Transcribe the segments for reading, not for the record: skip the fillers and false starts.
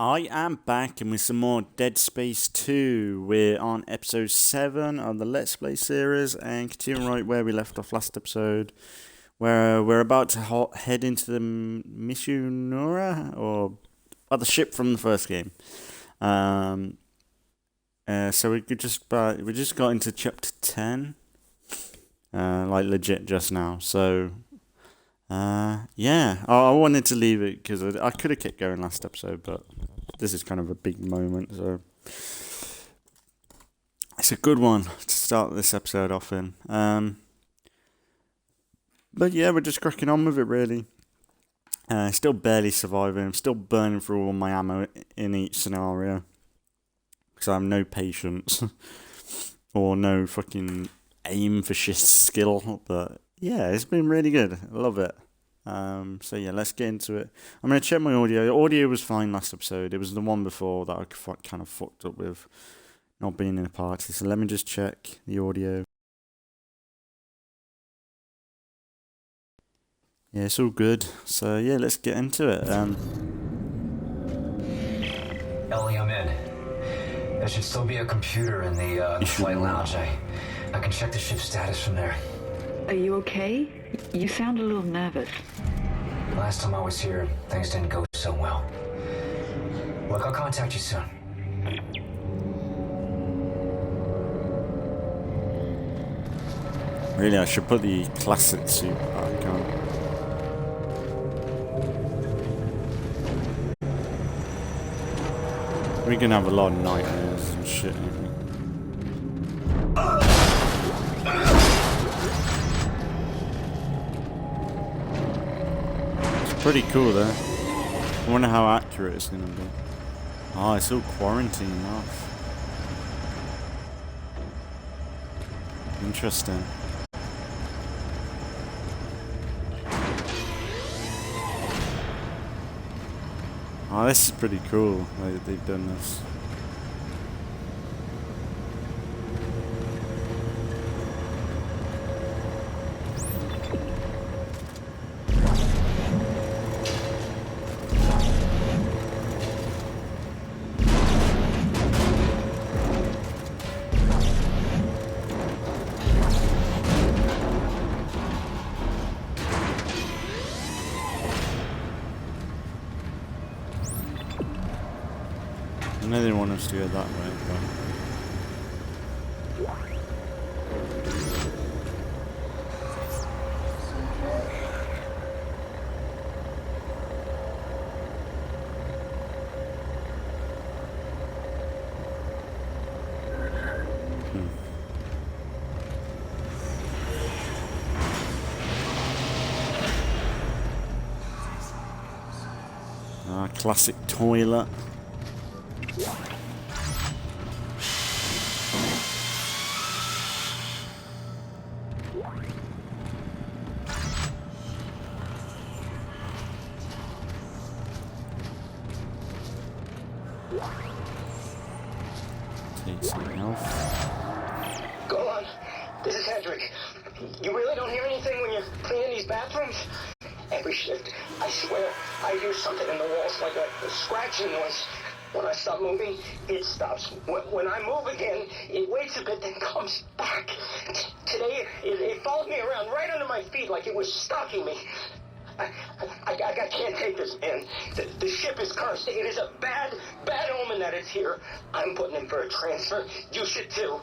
I am back and with some more Dead Space 2. We're on episode 7 of the Let's Play series and continuing right where we left off last episode, where we're about to head into the Mishunura, or the ship from the first game. So we just got into chapter 10, like legit just now. So yeah, I wanted to leave it because I could have kept going last episode, but this is kind of a big moment, so it's a good one to start this episode off in. But yeah, we're just cracking on with it, really. Still barely surviving. I'm still burning through all my ammo in each scenario because I have no patience or no fucking aim for shit skill. But yeah, it's been really good. I love it. So yeah, let's get into it. I'm going to check my audio. The audio was fine last episode. It was the one before that I kind of fucked up with not being in a party. So let me just check the audio. Yeah, it's all good. So yeah, let's get into it. Ellie, I'm in. There should still be a computer in the flight lounge. I can check the ship's status from there. Are you okay? You sound a little nervous. Last time I was here, things didn't go so well. Look, I'll contact you soon. Really, I should put the classic suit back on. We're gonna have a lot of nightmares and shit. Pretty cool though. I wonder how accurate it's gonna be. Oh, it's all quarantined off. Interesting. Oh, this is pretty cool. They've done this. I know they want us to go that way, but... classic toilet. Take some health. Go on. This is Hendrik. You really don't hear anything when you're cleaning these bathrooms? Every shift, I swear, I hear something in the walls like a scratching noise. When I stop moving, it stops. When I move again, it waits a bit, then comes back. Today, it followed me around right under my feet like it was stalking me. I can't take this, man. The ship is cursed. It is a bad omen that it's here. I'm putting in for a transfer. You should too.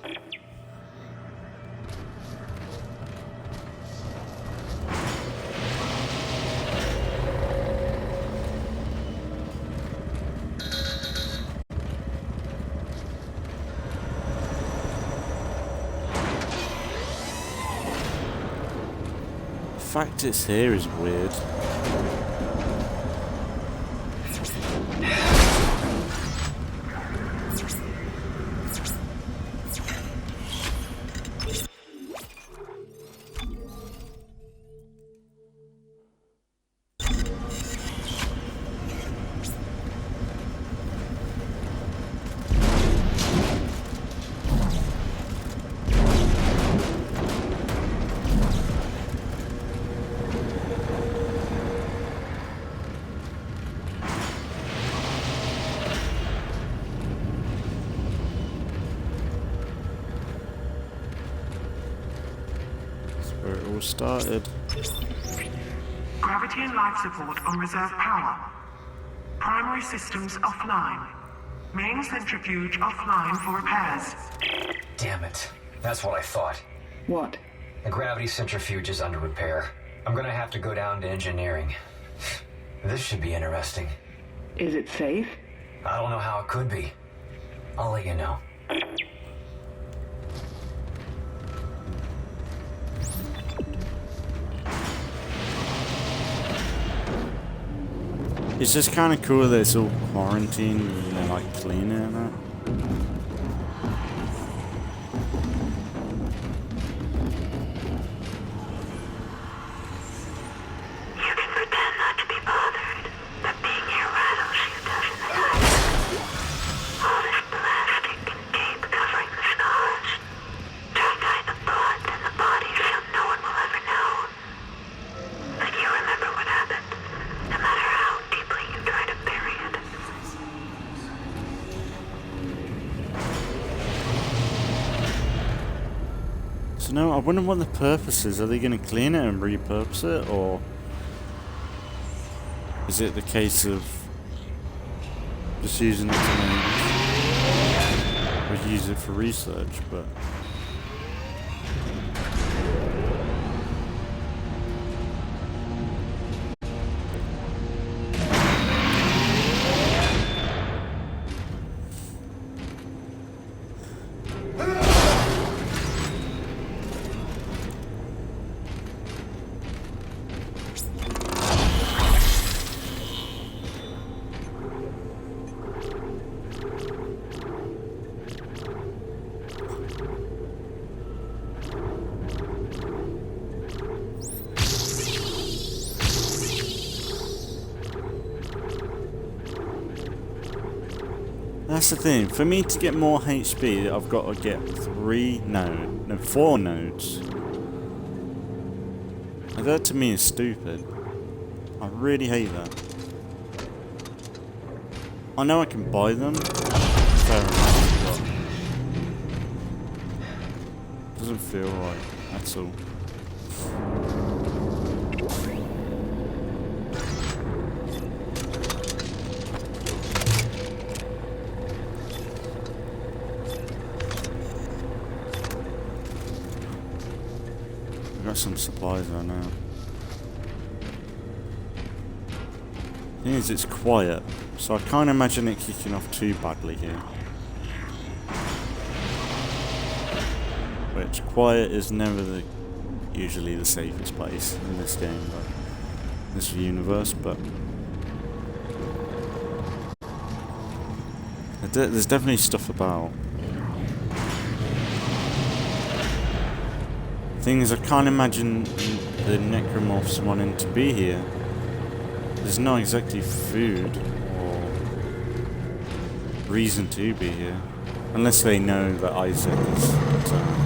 The fact it's here is weird. started. Gravity and life support on reserve power. Primary systems offline. Main centrifuge offline for repairs. Damn it. That's what I thought. What? The gravity centrifuge is under repair. I'm gonna have to go down to engineering. This should be interesting. Is it safe? I don't know how it could be. I'll let you know. It's just kind of cool that it's all quarantined and they're like cleaning and that. You can pretend not to be bothered, but being here rattles you, doesn't it? All this plastic and tape covering the scars. Try dye the blood and the body so no one will ever know. But you remember what happened, no matter how deeply you try to bury it. So no, I wonder what the purpose is. Are they going to clean it and repurpose it, or is it the case of just using it to maybe or use it for research? But that's the thing. For me to get more HP, I've got to get 4 nodes. And that to me is stupid. I really hate that. I know I can buy them. Fair enough, but it doesn't feel right at all. Got some supplies there now. Thing is, it's quiet, so I can't imagine it kicking off too badly here. Which quiet is never usually the safest place in this game, but this universe. But there's definitely stuff about. Thing is, I can't imagine the necromorphs wanting to be here. There's not exactly food or reason to be here, unless they know that Isaac is returned.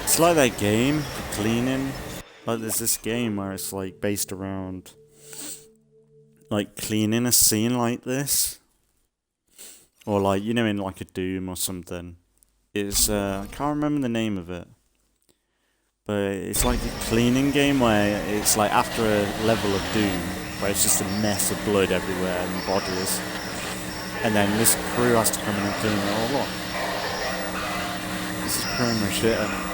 It's like that game, the cleaning. Like there's this game where it's like based around like cleaning a scene like this. Or like, you know, in like a Doom or something. It's I can't remember the name of it. But it's like a cleaning game where it's like after a level of Doom, where it's just a mess of blood everywhere and bodies. And then this crew has to come in and clean it all up. This is pretty much it.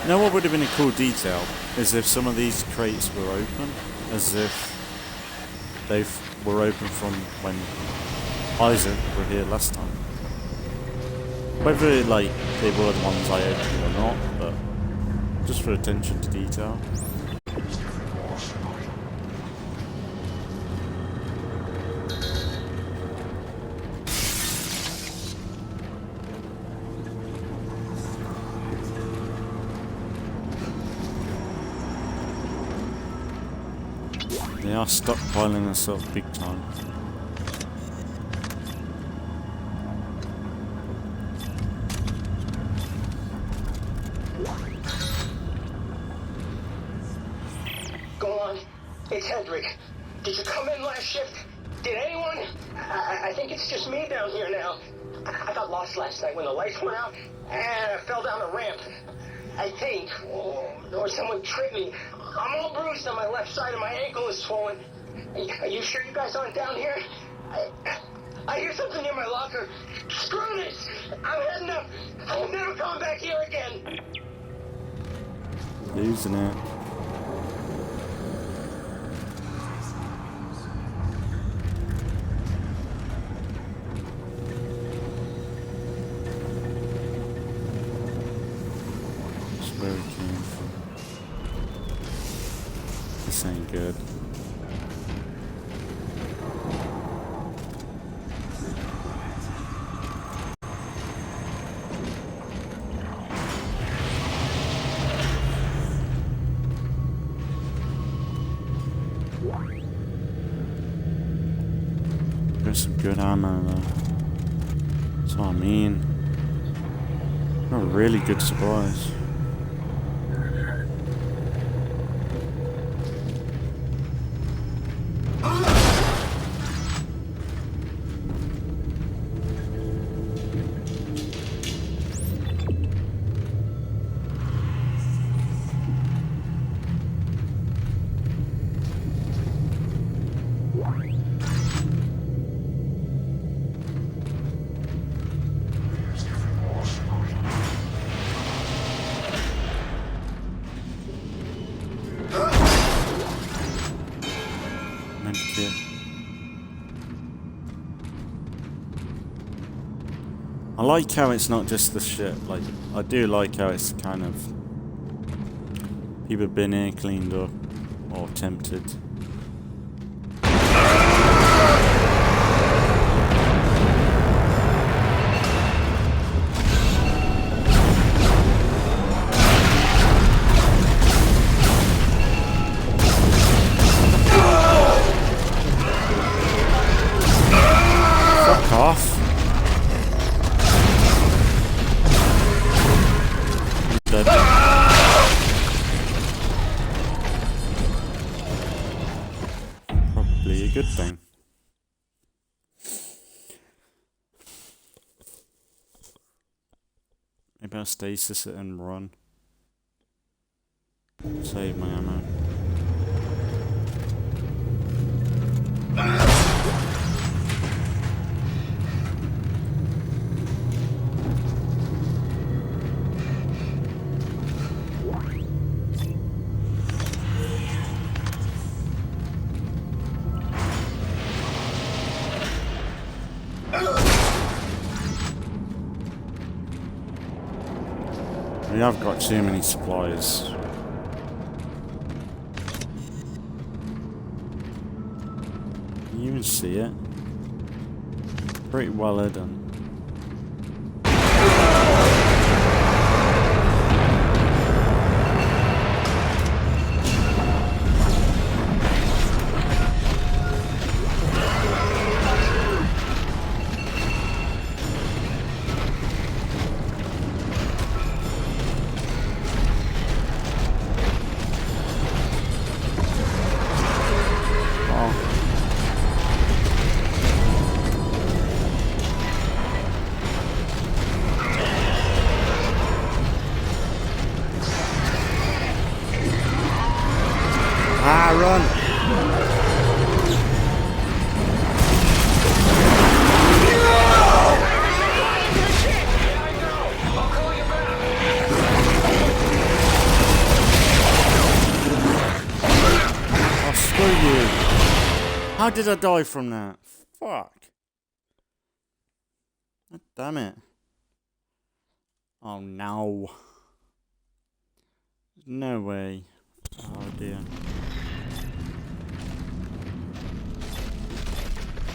You know what would have been a cool detail is if some of these crates were open, as if they were open from when Isaac were here last time. Whether like they were the ones I opened or not, but just for attention to detail. They are stockpiling us up big time. Go on. It's Hendrik. Did you come in last shift? Did anyone? I think it's just me down here now. I got lost last night when the lights went out, and I fell down a ramp. I think, or someone tripped me. I'm all bruised on my left side and my ankle is swollen. Are you sure you guys aren't down here? I hear something near my locker. Screw this! I'm heading up. I'll never come back here again. Losing it. That's where it came from. This ain't good. Got some good ammo though. That's what I mean. Got really good supplies. I like how it's not just the shit, like, I do like how it's kind of, people have been here, cleaned up, or tempted. Fuck off. Dead. Probably a good thing. Maybe I'll stasis it and run. Save my ammo. We have got too many supplies. Can you even see it? Pretty well hidden. Run! Oh, screw you! How did I die from that? Fuck! God damn it! Oh no! No way! Oh dear!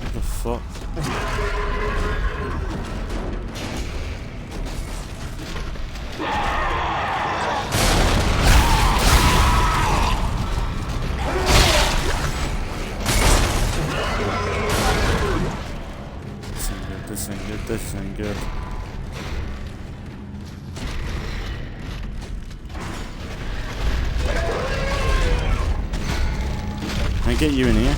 What the fuck? Can I get you in here?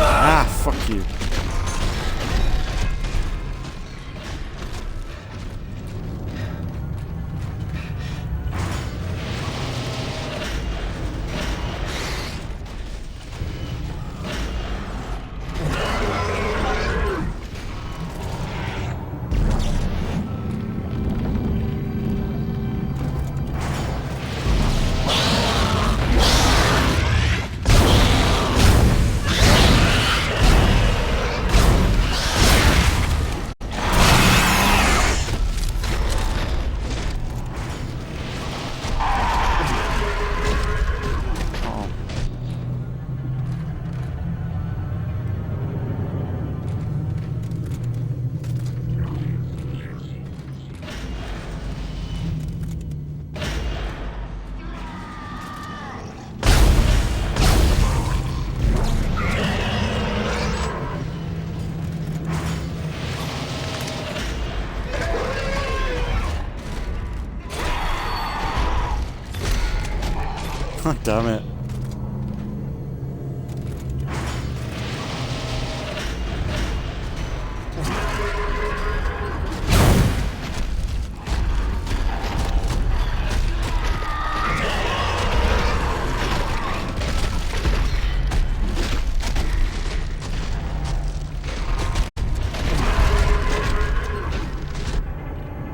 Ah, fuck you. God damn it.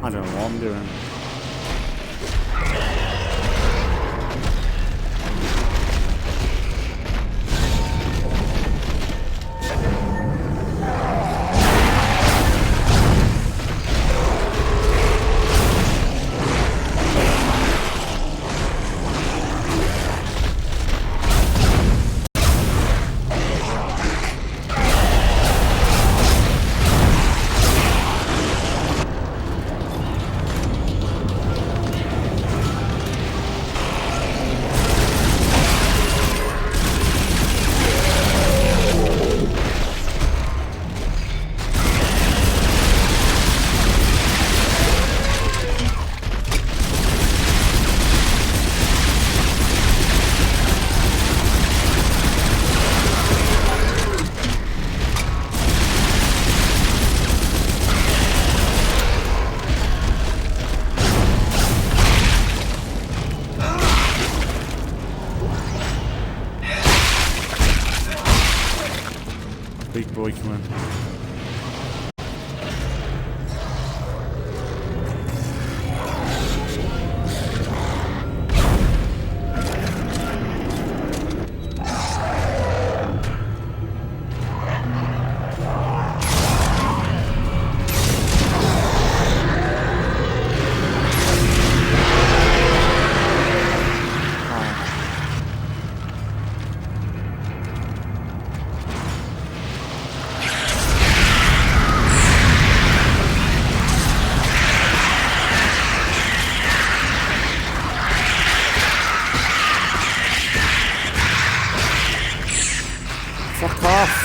I don't know what I'm doing. Big boy, come on. Fuck off!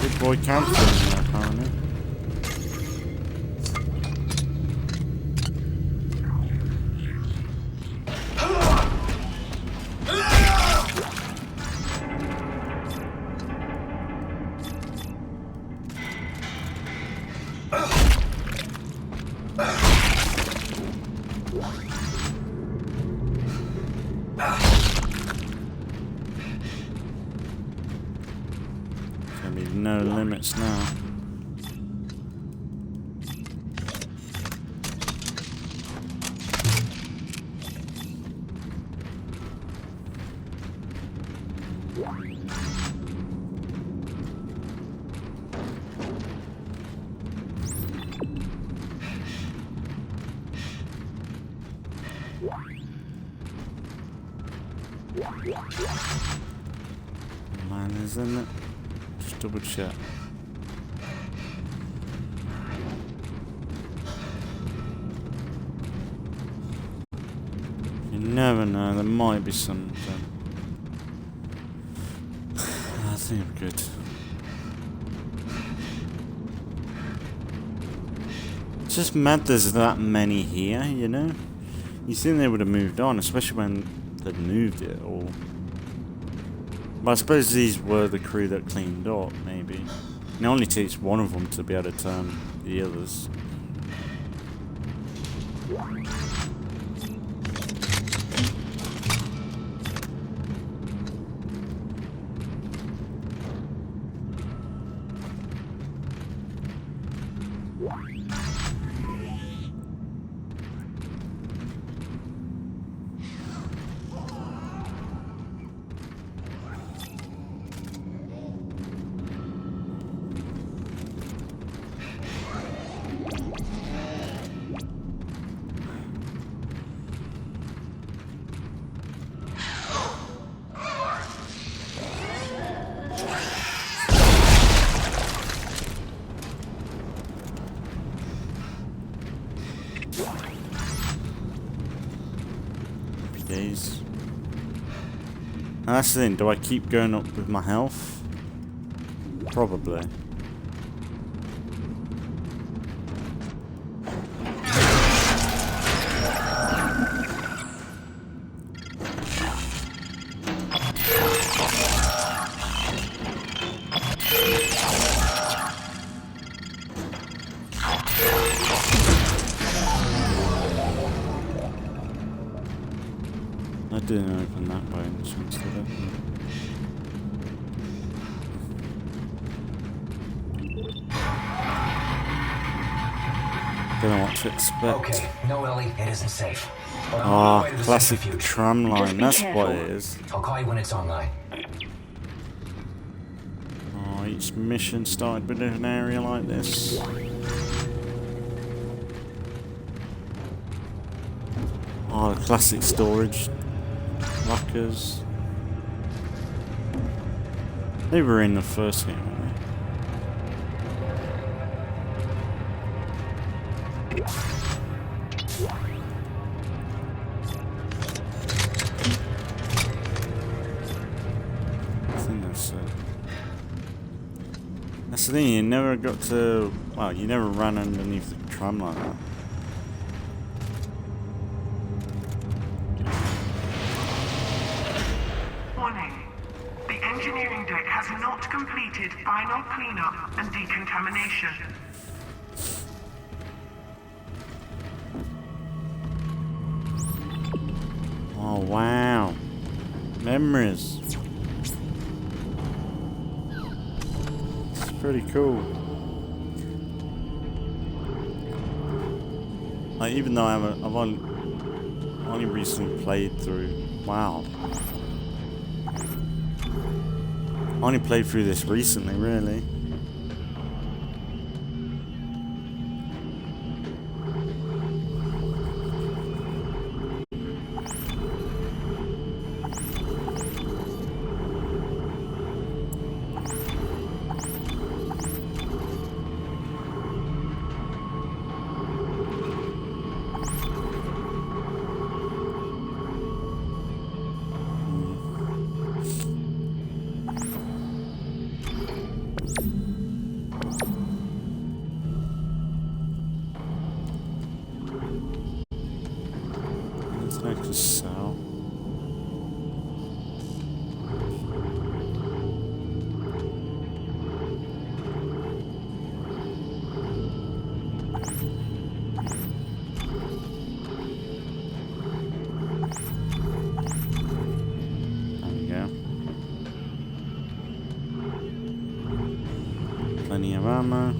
Big boy counts in there, apparently. There's gonna be no limits now. Man, isn't it? Just double check. You never know, there might be something. I think we're good. just mad there's that many here, you know? You think they would have moved on, especially when they'd moved it all. But I suppose these were the crew that cleaned up, maybe. It only takes one of them to be able to turn the others. Days. And that's the thing, do I keep going up with my health? Probably. I didn't open that by any chance, did it? Don't know what to expect. Okay, no, Ellie, it isn't safe. But I'm on my way to the Classic centrifuge. tram Just line, be that's careful. what it is. I'll call you when it's online. Oh, each mission started with an area like this. Oh, the classic storage lockers. They were in the first game, weren't they? I think that's it. That's the thing, you never got to... Well, you never ran underneath the tram like that. Warning. The engineering deck has not completed final cleanup and decontamination. Oh, wow. Memories. It's pretty cool. Like, even though I've only recently played through. Wow. I only played through this recently, really. I could sell. There we go. Plenty of ammo.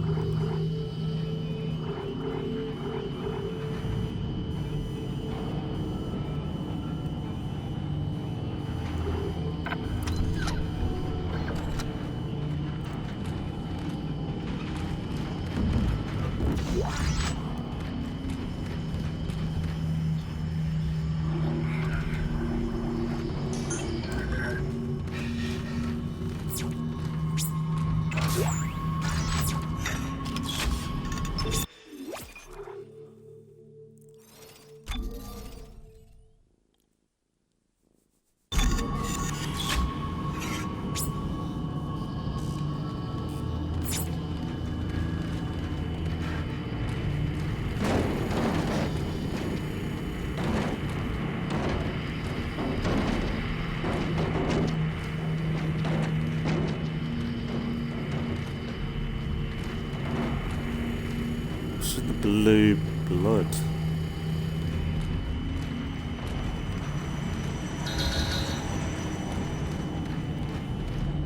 blue blood.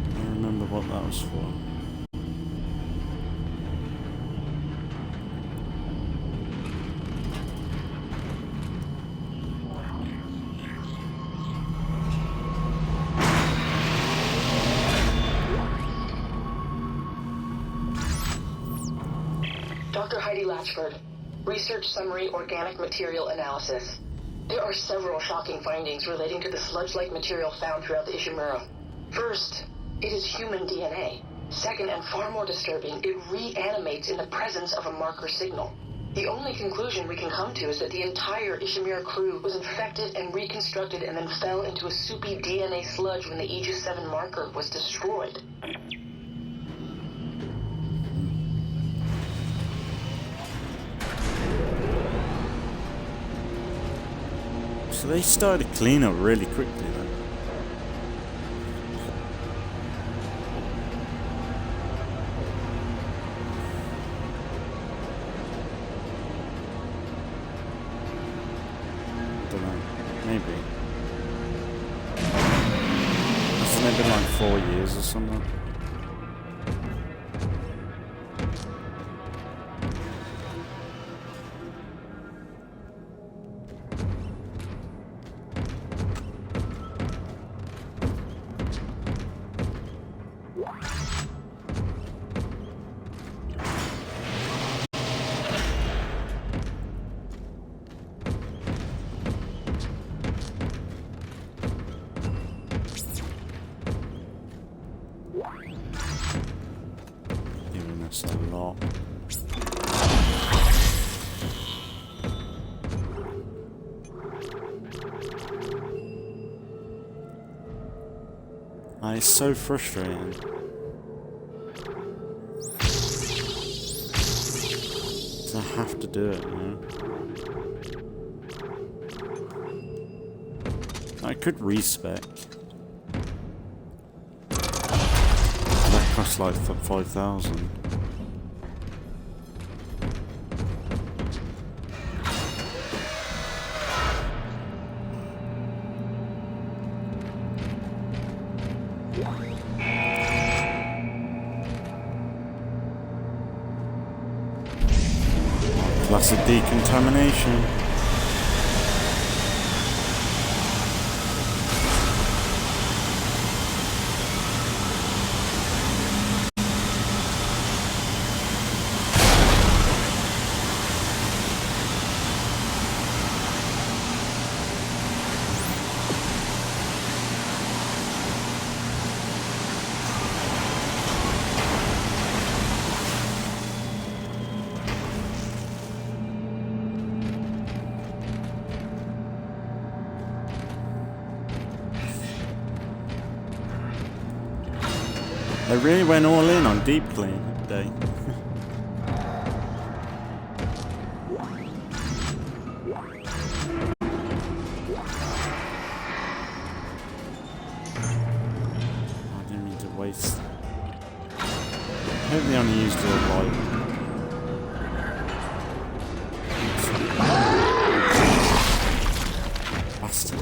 I don't remember what that was for. Dr. Heidi Latchford, Research Summary Organic Material Analysis. There are several shocking findings relating to the sludge-like material found throughout the Ishimura. First, it is human DNA. Second, and far more disturbing, it reanimates in the presence of a marker signal. The only conclusion we can come to is that the entire Ishimura crew was infected and reconstructed and then fell into a soupy DNA sludge when the Aegis-7 marker was destroyed. So they started clean up really quickly then. I don't know, maybe. Hasn't it been like 4 years or something? That's a lot. It's so frustrating. I have to do it, you know? I could respec. That costs like 5,000. Classic decontamination. They really went all in on deep clean today. I didn't mean to waste. I hope they only used the light. Bastard.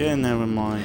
Get in there with my...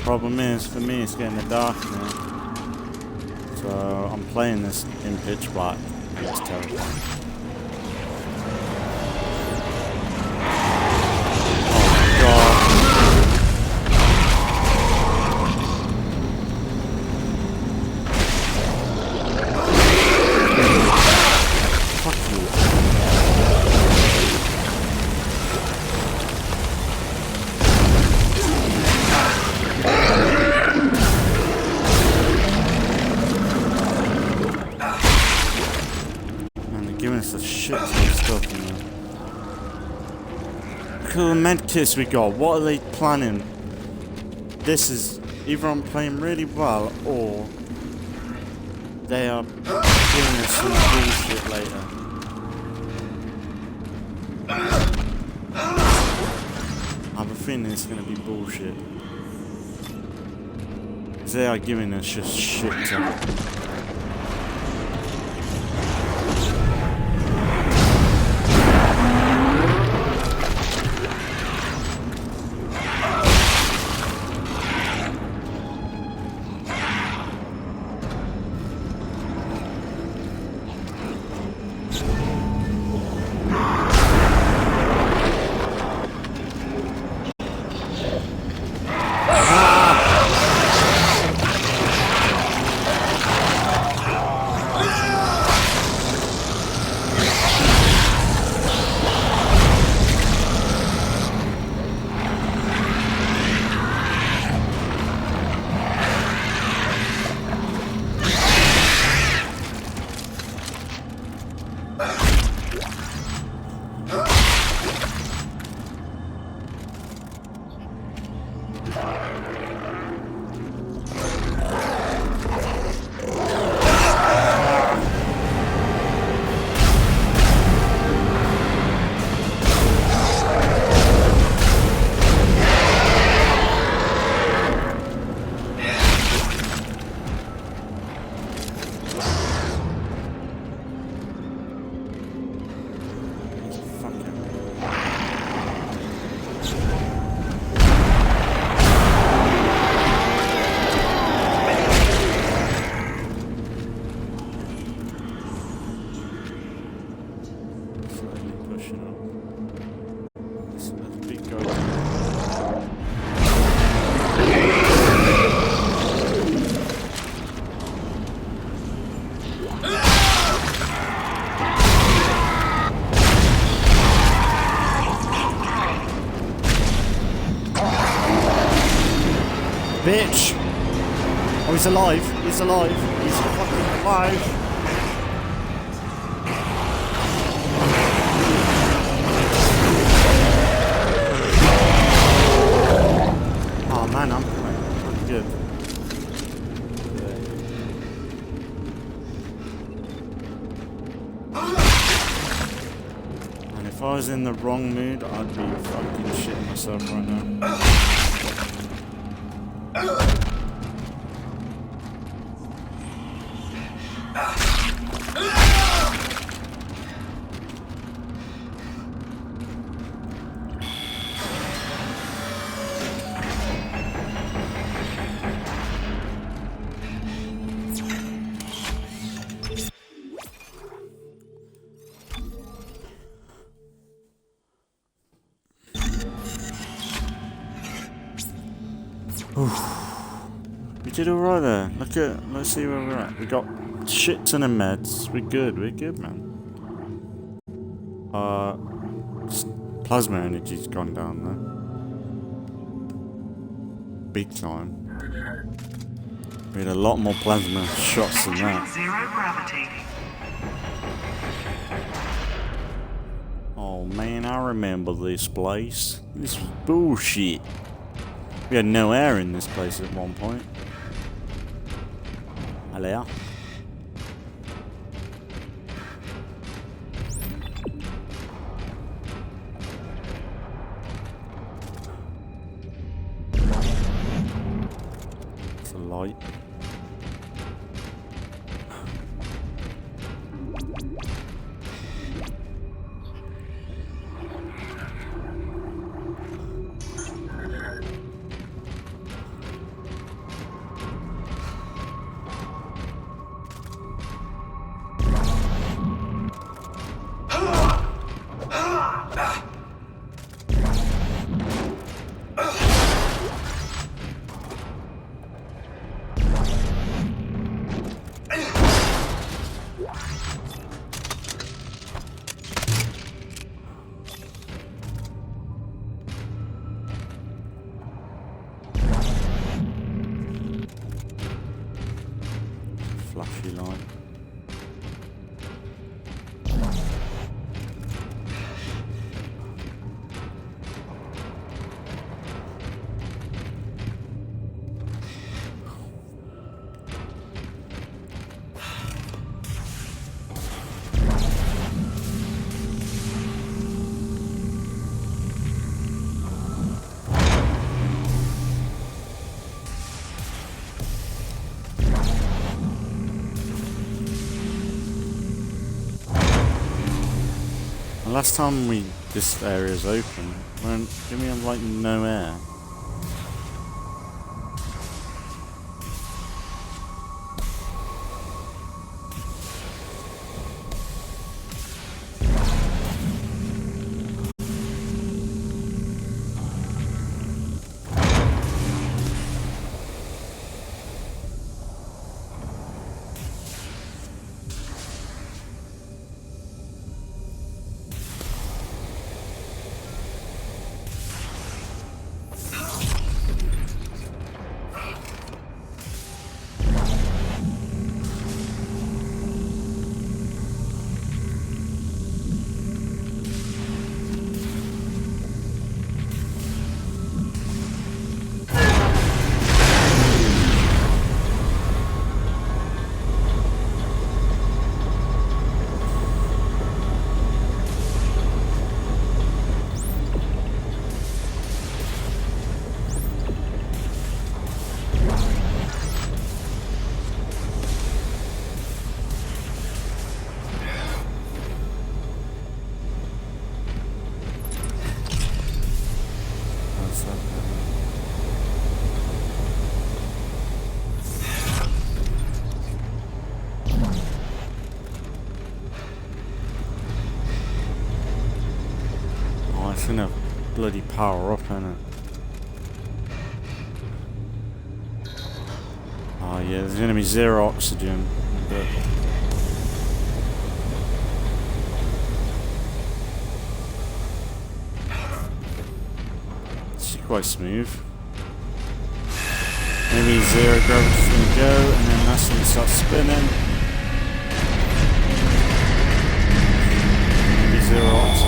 Problem is, for me, it's getting dark now. So I'm playing this in pitch black. It's terrifying. Oh god. Fuck you. Giving us a shit ton of stuff in there. Look at the medkits we got. What are they planning? This is either I'm playing really well or they are giving us some bullshit later. I have a feeling it's gonna be bullshit. They are giving us just shit ton. Bitch! Oh, he's alive. He's alive. He's fucking alive. Oh man, I'm pretty good. And if I was in the wrong mood, I'd be fucking shitting myself right now. We did alright there. Let's see where we're at. We got shit ton of meds. We're good, man. Plasma energy's gone down though. Big time. We had a lot more plasma shots than that. Zero gravity. Oh man, I remember this place. This was bullshit. We had no air in this place at one point. Hello? It's a light. Flashy light. Last time this area's open, didn't we have like no air? It's gonna bloody power up, isn't it? Oh yeah, there's gonna be zero oxygen, but it's quite smooth. Maybe zero gravity's gonna go, and then that's gonna start spinning. Maybe zero oxygen.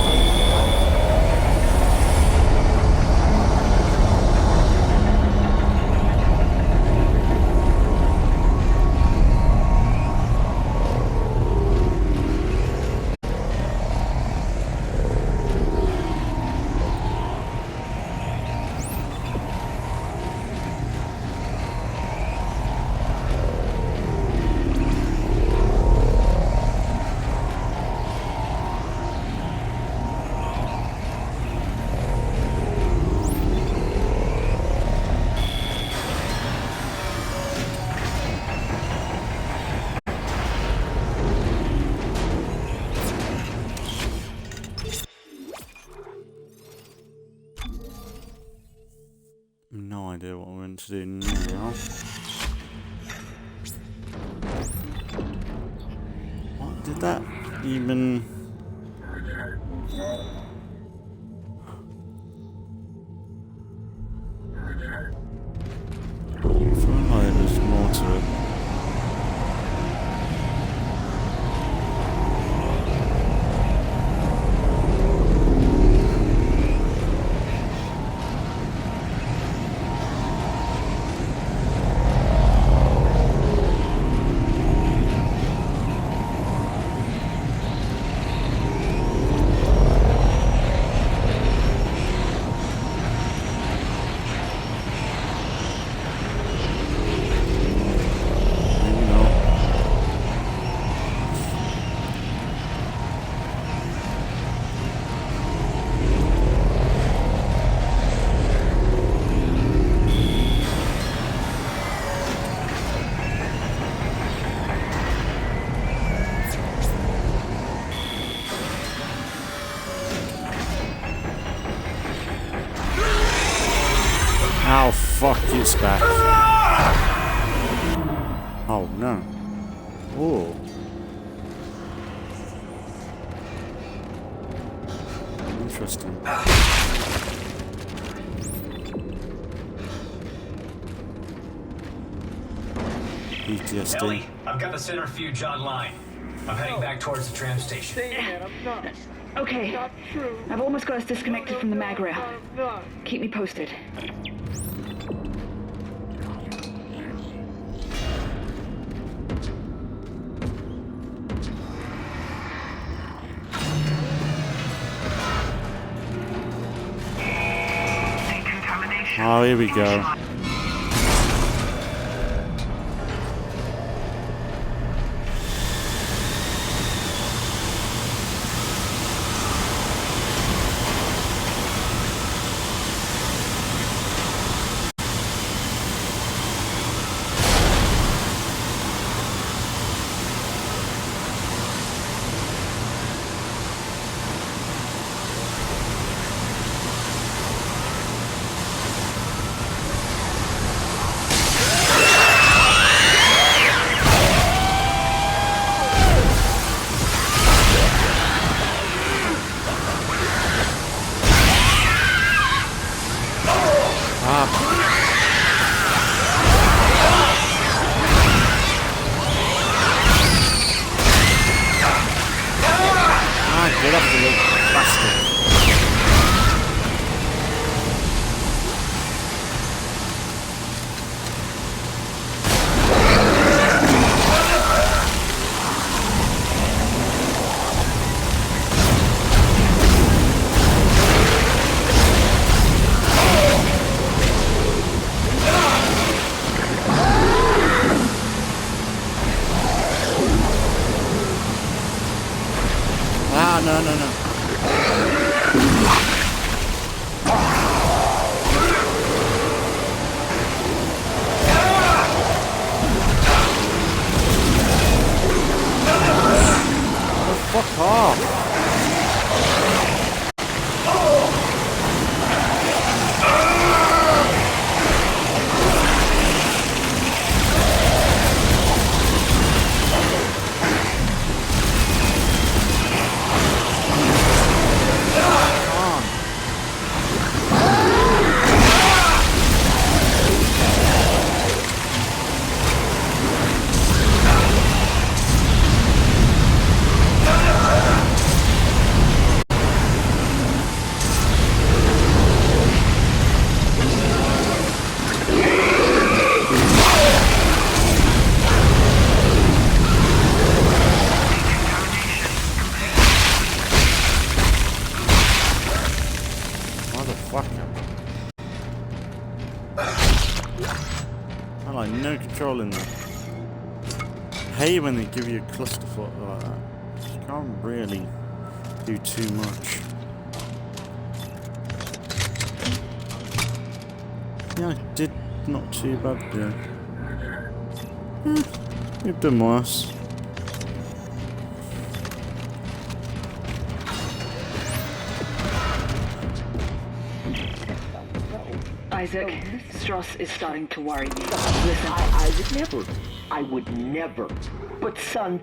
No idea what we're going to do now. What did that even... I feel like there's more to it. Oh fuck, it's back. Oh no. Oh. Interesting. PTSD. Ellie, I've got the centrifuge online. I'm heading back towards the tram station. Okay. I've almost got us disconnected from the mag rail. Keep me posted. Decontamination. Oh, here we go. Get up, you little bastard. Ah, no, no, no. Oh, fuck off. I like no control in there. I hate when they give you a clusterfuck like that. You can't really do too much. Yeah, I did not too bad there. You've done worse. Isaac, Strauss is starting to worry me. Listen, I would never. But son,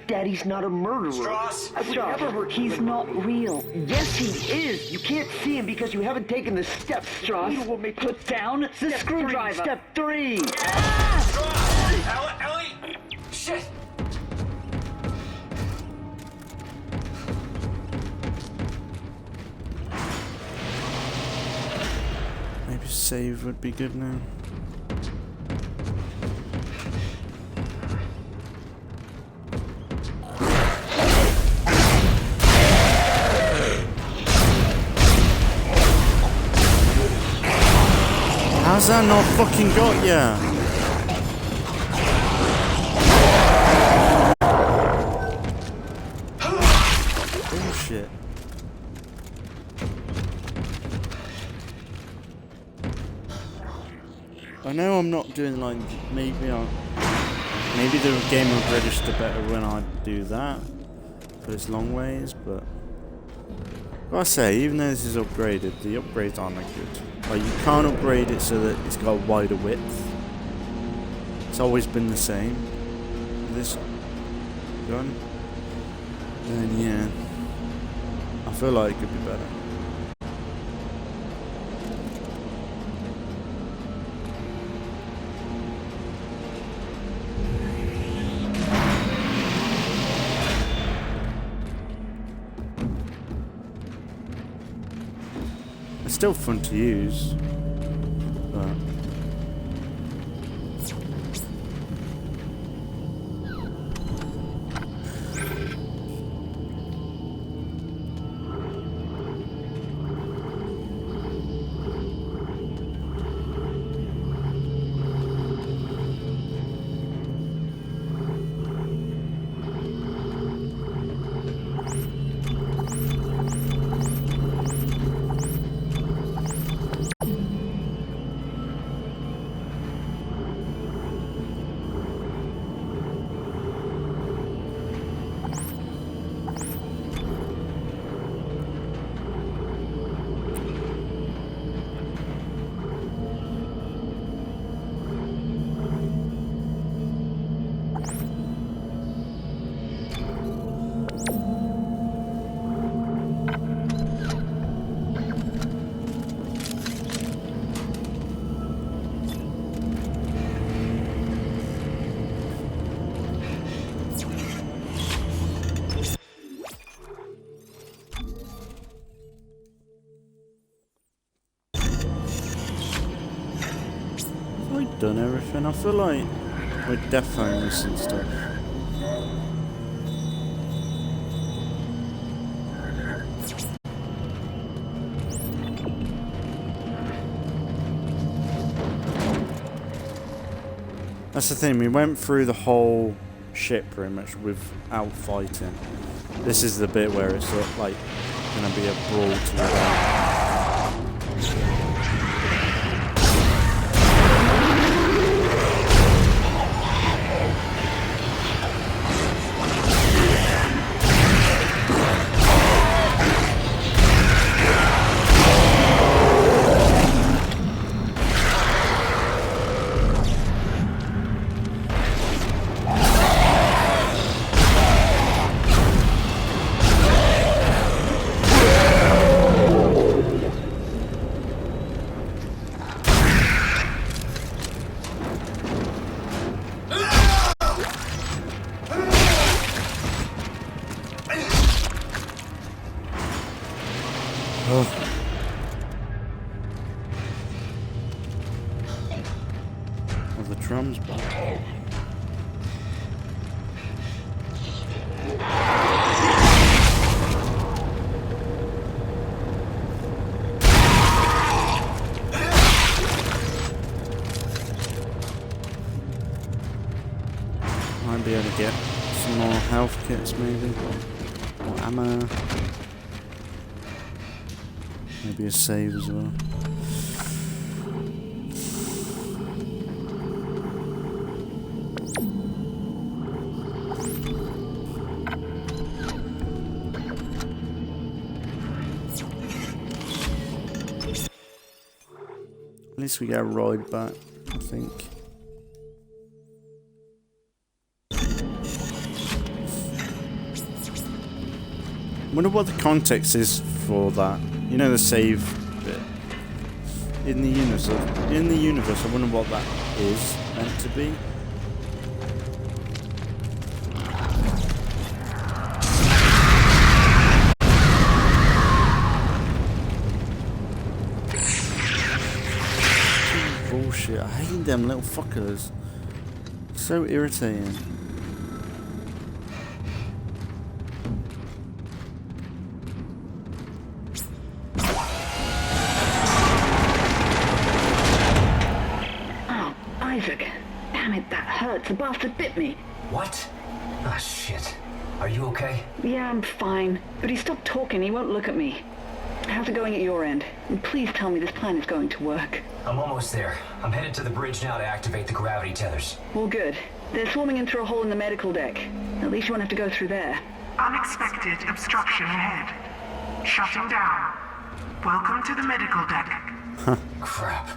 Daddy's not a murderer. Strauss! I would never hurt. He's not real. Yes, he is. You can't see him because you haven't taken the steps. Strauss, put down the screwdriver. Step 3. Strauss! Ellie! Shit! Maybe save would be good now. How's that not fucking got ya? Bullshit. I know I'm not doing like maybe the game will register better when I do that for this long ways, but Like I say, even though this is upgraded, the upgrades aren't that good. Like, you can't upgrade it so that it's got a wider width. It's always been the same. This gun. And yeah, I feel like it could be better. It's still fun to use, but we've done everything. I feel like we're definitely missing stuff. That's the thing, we went through the whole ship pretty much without fighting. This is the bit where it's like gonna be a brawl to the end. Oh, the drums back. Might be able to get some more health kits maybe, or ammo. Maybe a save as well. At least we get a ride back, I think. I wonder what the context is for that. You know, the save bit in the universe. I wonder what that is meant to be. Bullshit! I hate them little fuckers. So irritating. Damn it, that hurts. The bastard bit me. What? Ah, shit. Are you okay? Yeah, I'm fine. But he stopped talking. He won't look at me. How's it going at your end? And please tell me this plan is going to work. I'm almost there. I'm headed to the bridge now to activate the gravity tethers. Well, good. They're swarming in through a hole in the medical deck. At least you won't have to go through there. Unexpected obstruction ahead. Shutting down. Welcome to the medical deck. Crap.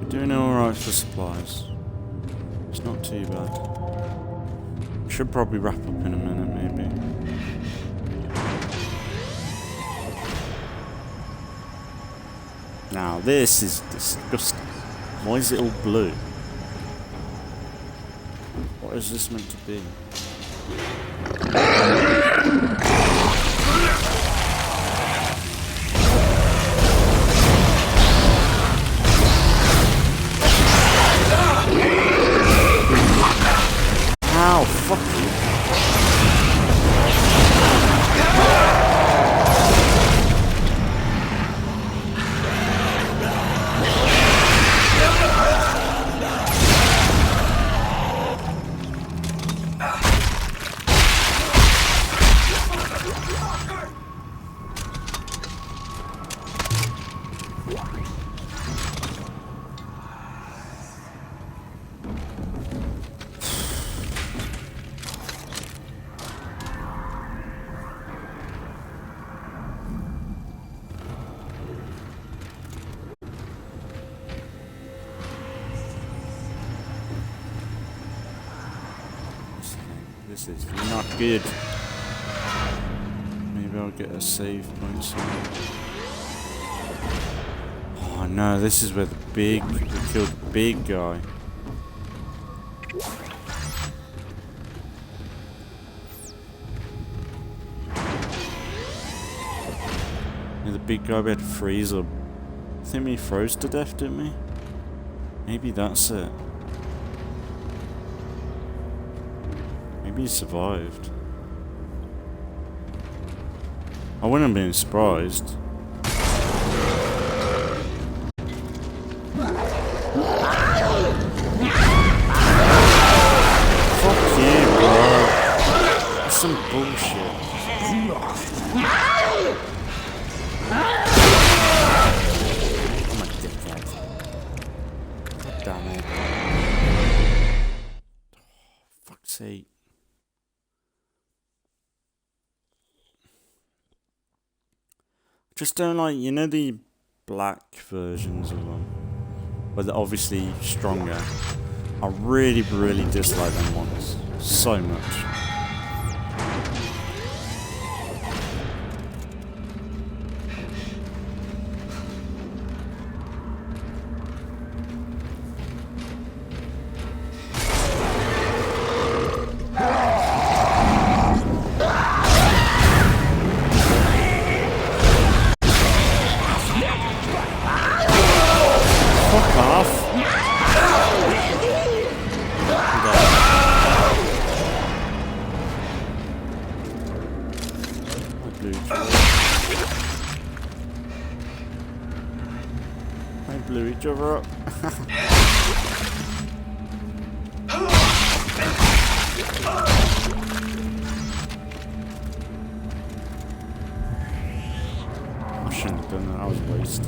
Doing alright for supplies. It's not too bad. Should probably wrap up in a minute, maybe. Now, this is disgusting. Why is it all blue? What is this meant to be? Ow, fuck you. This is not good. Maybe I'll get a save point somewhere. Oh no, this is where we killed the big guy. Yeah, the big guy we had to freeze up. I think we froze to death, didn't we? Maybe that's it. Maybe he survived. I wouldn't have been surprised. Fuck you, bro. That's some bullshit. I'm a dickhead. God damn it. Oh, fuck's sake. Just don't like, you know, the black versions of them, where they're obviously stronger. I really, really dislike them ones so much. They blew each other up. I shouldn't have done that, that was a waste.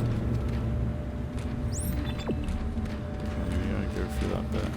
There we go through that bit.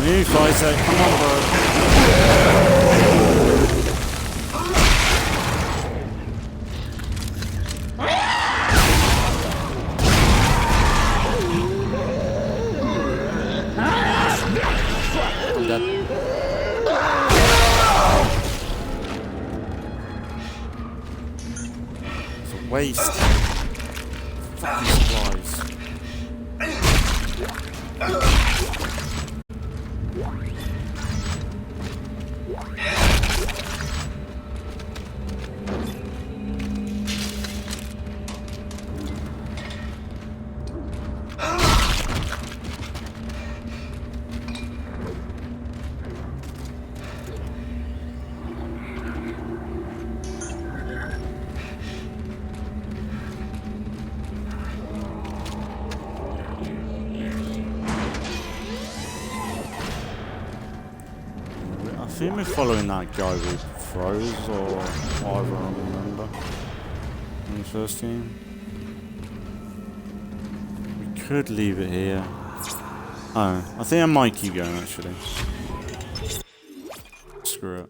Move, Isaac. Come on, bro. I'm dead. It's a waste. Fucking supplies. I think we're following that guy with throws or whatever I remember in the first team. We could leave it here. Oh, I think I might keep going actually. Screw it.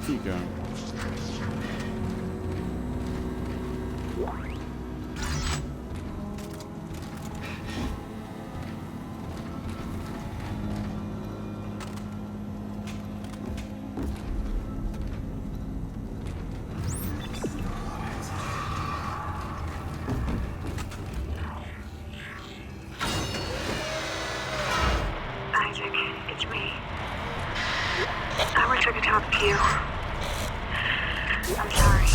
Keep going. Isaac, it's me. I wish I could talk to you. I'm sorry.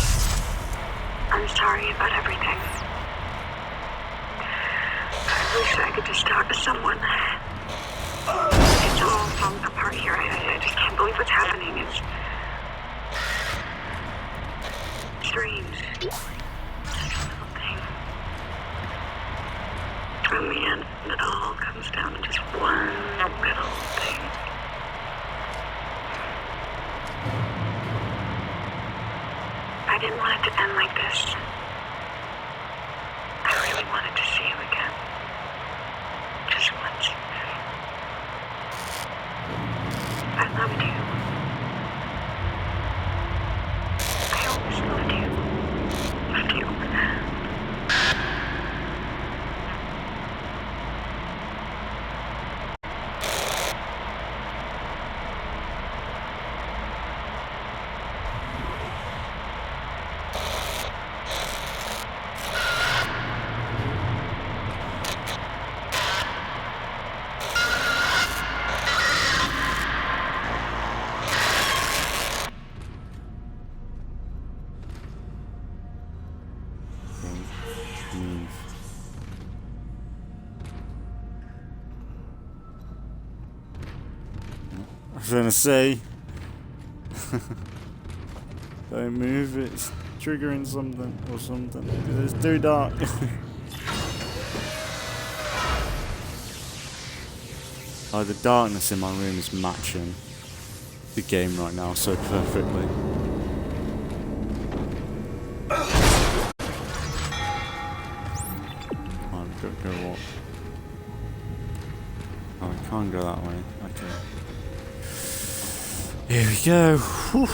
I'm sorry about everything. I wish I could just talk to someone. It's all falling apart here. I just can't believe what's happening. It's strange. Such a little thing. In the end, it all comes down to just one little thing. I didn't want it to end like this. I really wanted to see you again. Just once. I loved you. I always loved you. Loved you. I was gonna say, don't move, it's triggering something or something. It's too dark. Oh, the darkness in my room is matching the game right now so perfectly. I've got to go up. Oh, I can't go that way. Okay. Here we go. Whew.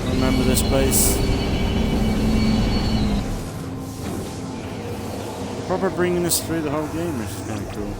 Remember this place? Proper bringing us through the whole game, which is kind of cool.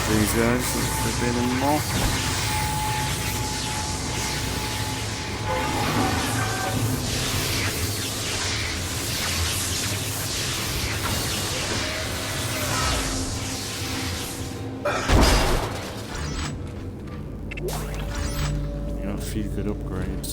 These guys, a bit more. You got a few good upgrades.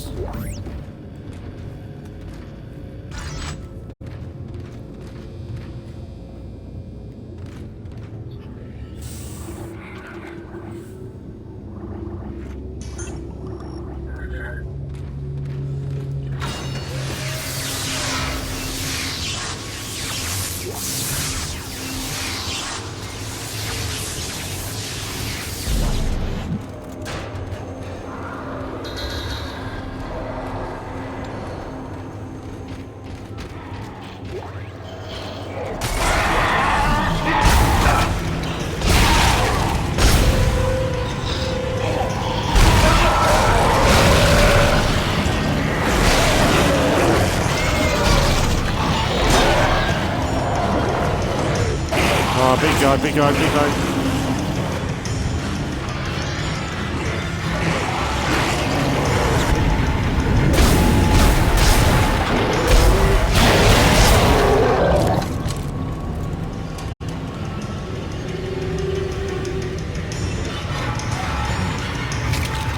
Big guy.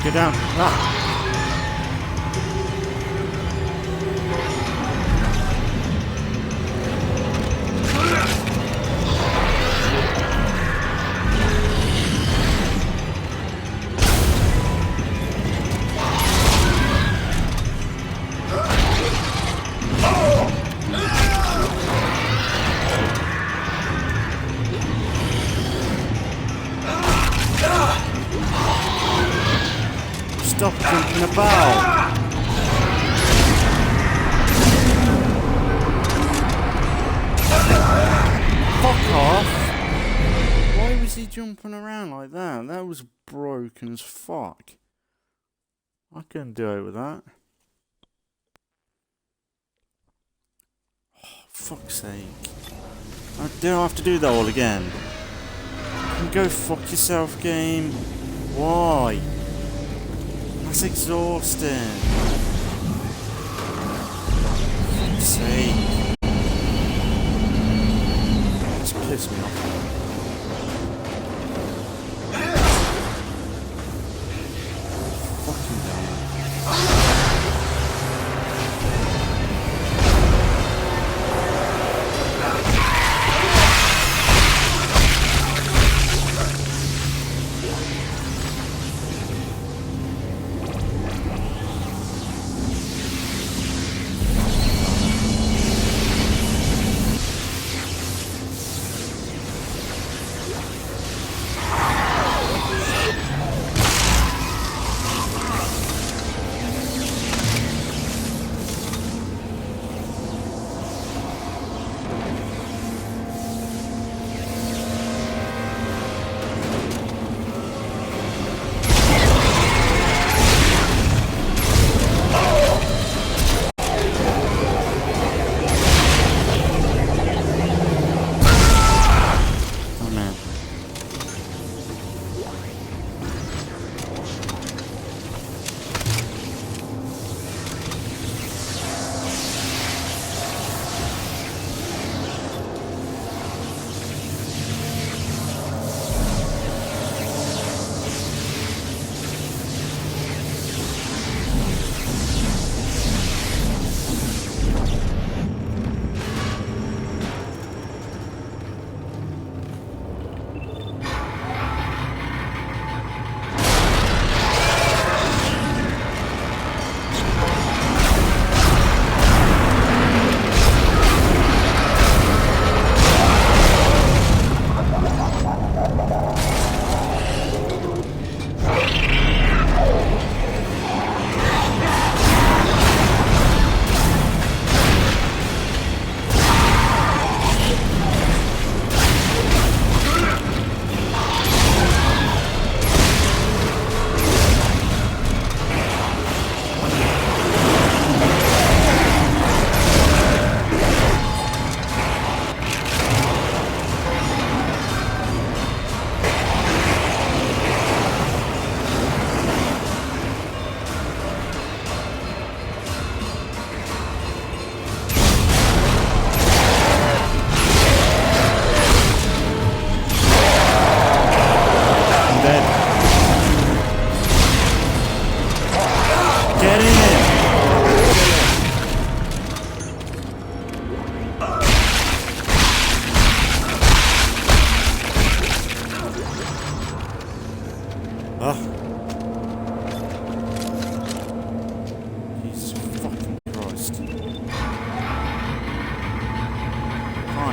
Get down. Ah. Stop jumping about! Fuck off! Why was he jumping around like that? That was broken as fuck. I couldn't do it with that. Oh, fuck's sake. I don't have to do that all again. Go fuck yourself, game. Why? That's exhausting. For fuck's sake. That's pissed me off. Fucking damn.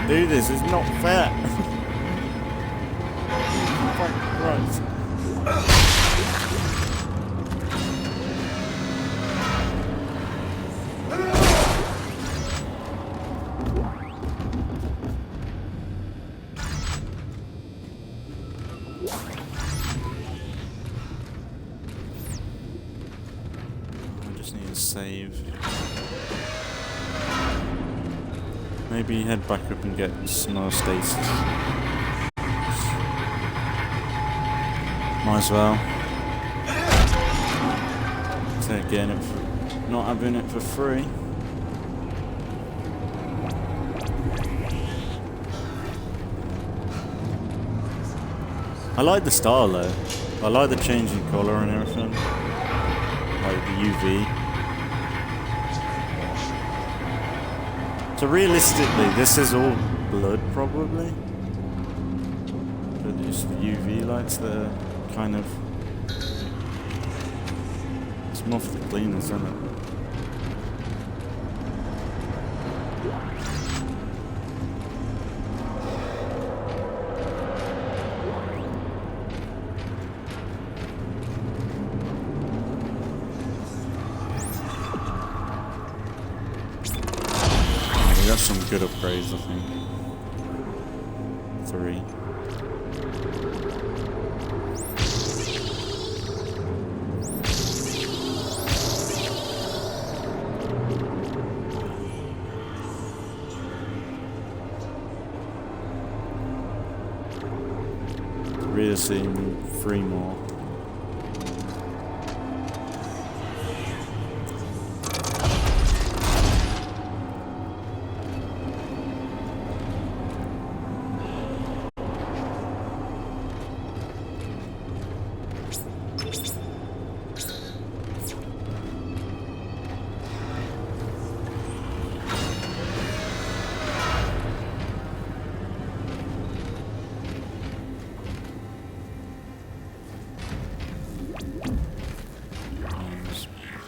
do this. It's not fair. Fuck Christ. Save. Maybe head back up and get some more stasis. Might as well. Instead of getting it for not having it for free. I like the style though. I like the changing colour and everything. Like the UV. So realistically, this is all blood, probably. But just the UV lights that are kind of... It's more for the cleaners, isn't it? Got some good upgrades, I think. 3. Really seeing 3 more.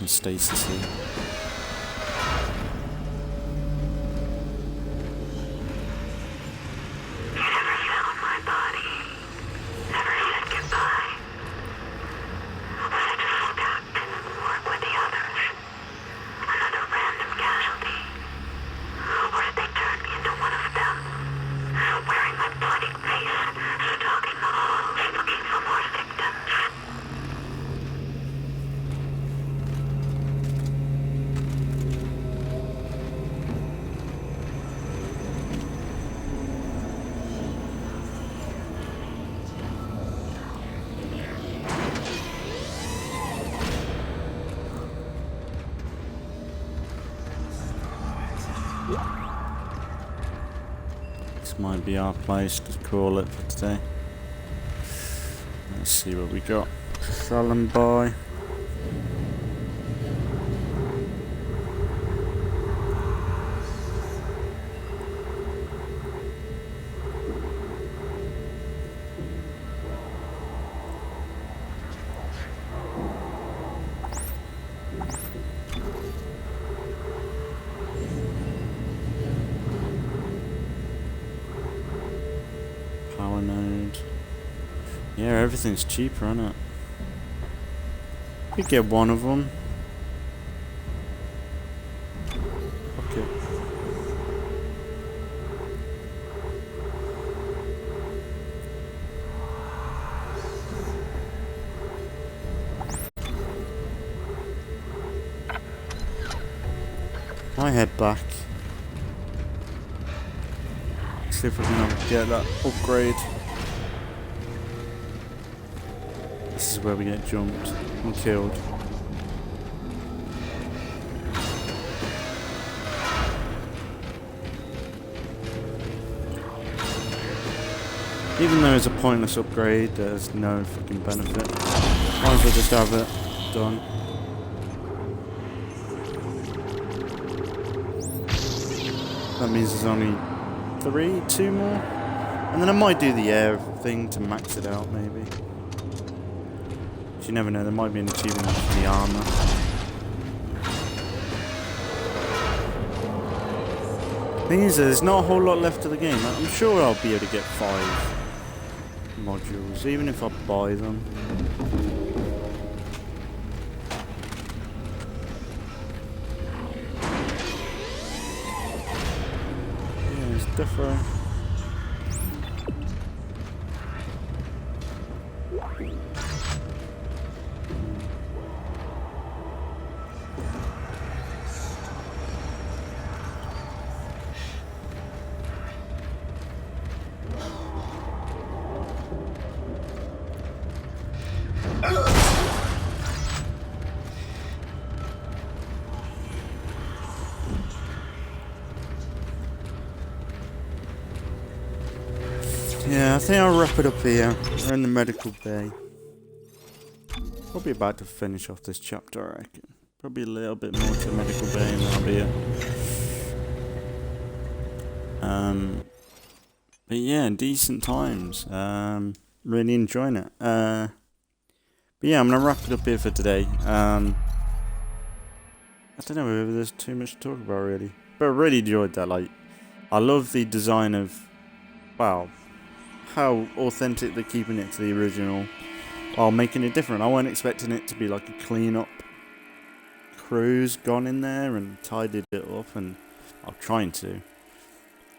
Stasis here. This might be our place to call it for today. Let's see what we got. Sell and buy. Power node. Yeah, everything's cheaper, isn't it? We get one of them. Okay. I head back. See if we can get that upgrade. This is where we get jumped and killed. Even though it's a pointless upgrade, there's no fucking benefit. Might as well just have it done. That means there's only 2 more. And then I might do the air thing to max it out, maybe. You never know, there might be an achievement for the armor. Thing is, there's not a whole lot left of the game. I'm sure I'll be able to get 5 modules, even if I buy them. Yeah, it's different. Yeah, I think I'll wrap it up here. We're in the medical bay. Probably about to finish off this chapter, I reckon. Probably a little bit more to the medical bay and that'll be it. But yeah, decent times. Really enjoying it. But yeah, I'm gonna wrap it up here for today. I don't know whether there's too much to talk about really. But I really enjoyed that. Like, I love the design of, wow, how authentic they're keeping it to the original while making it different. I wasn't expecting it to be like a clean up crew's gone in there and tidied it up, and I'm trying to.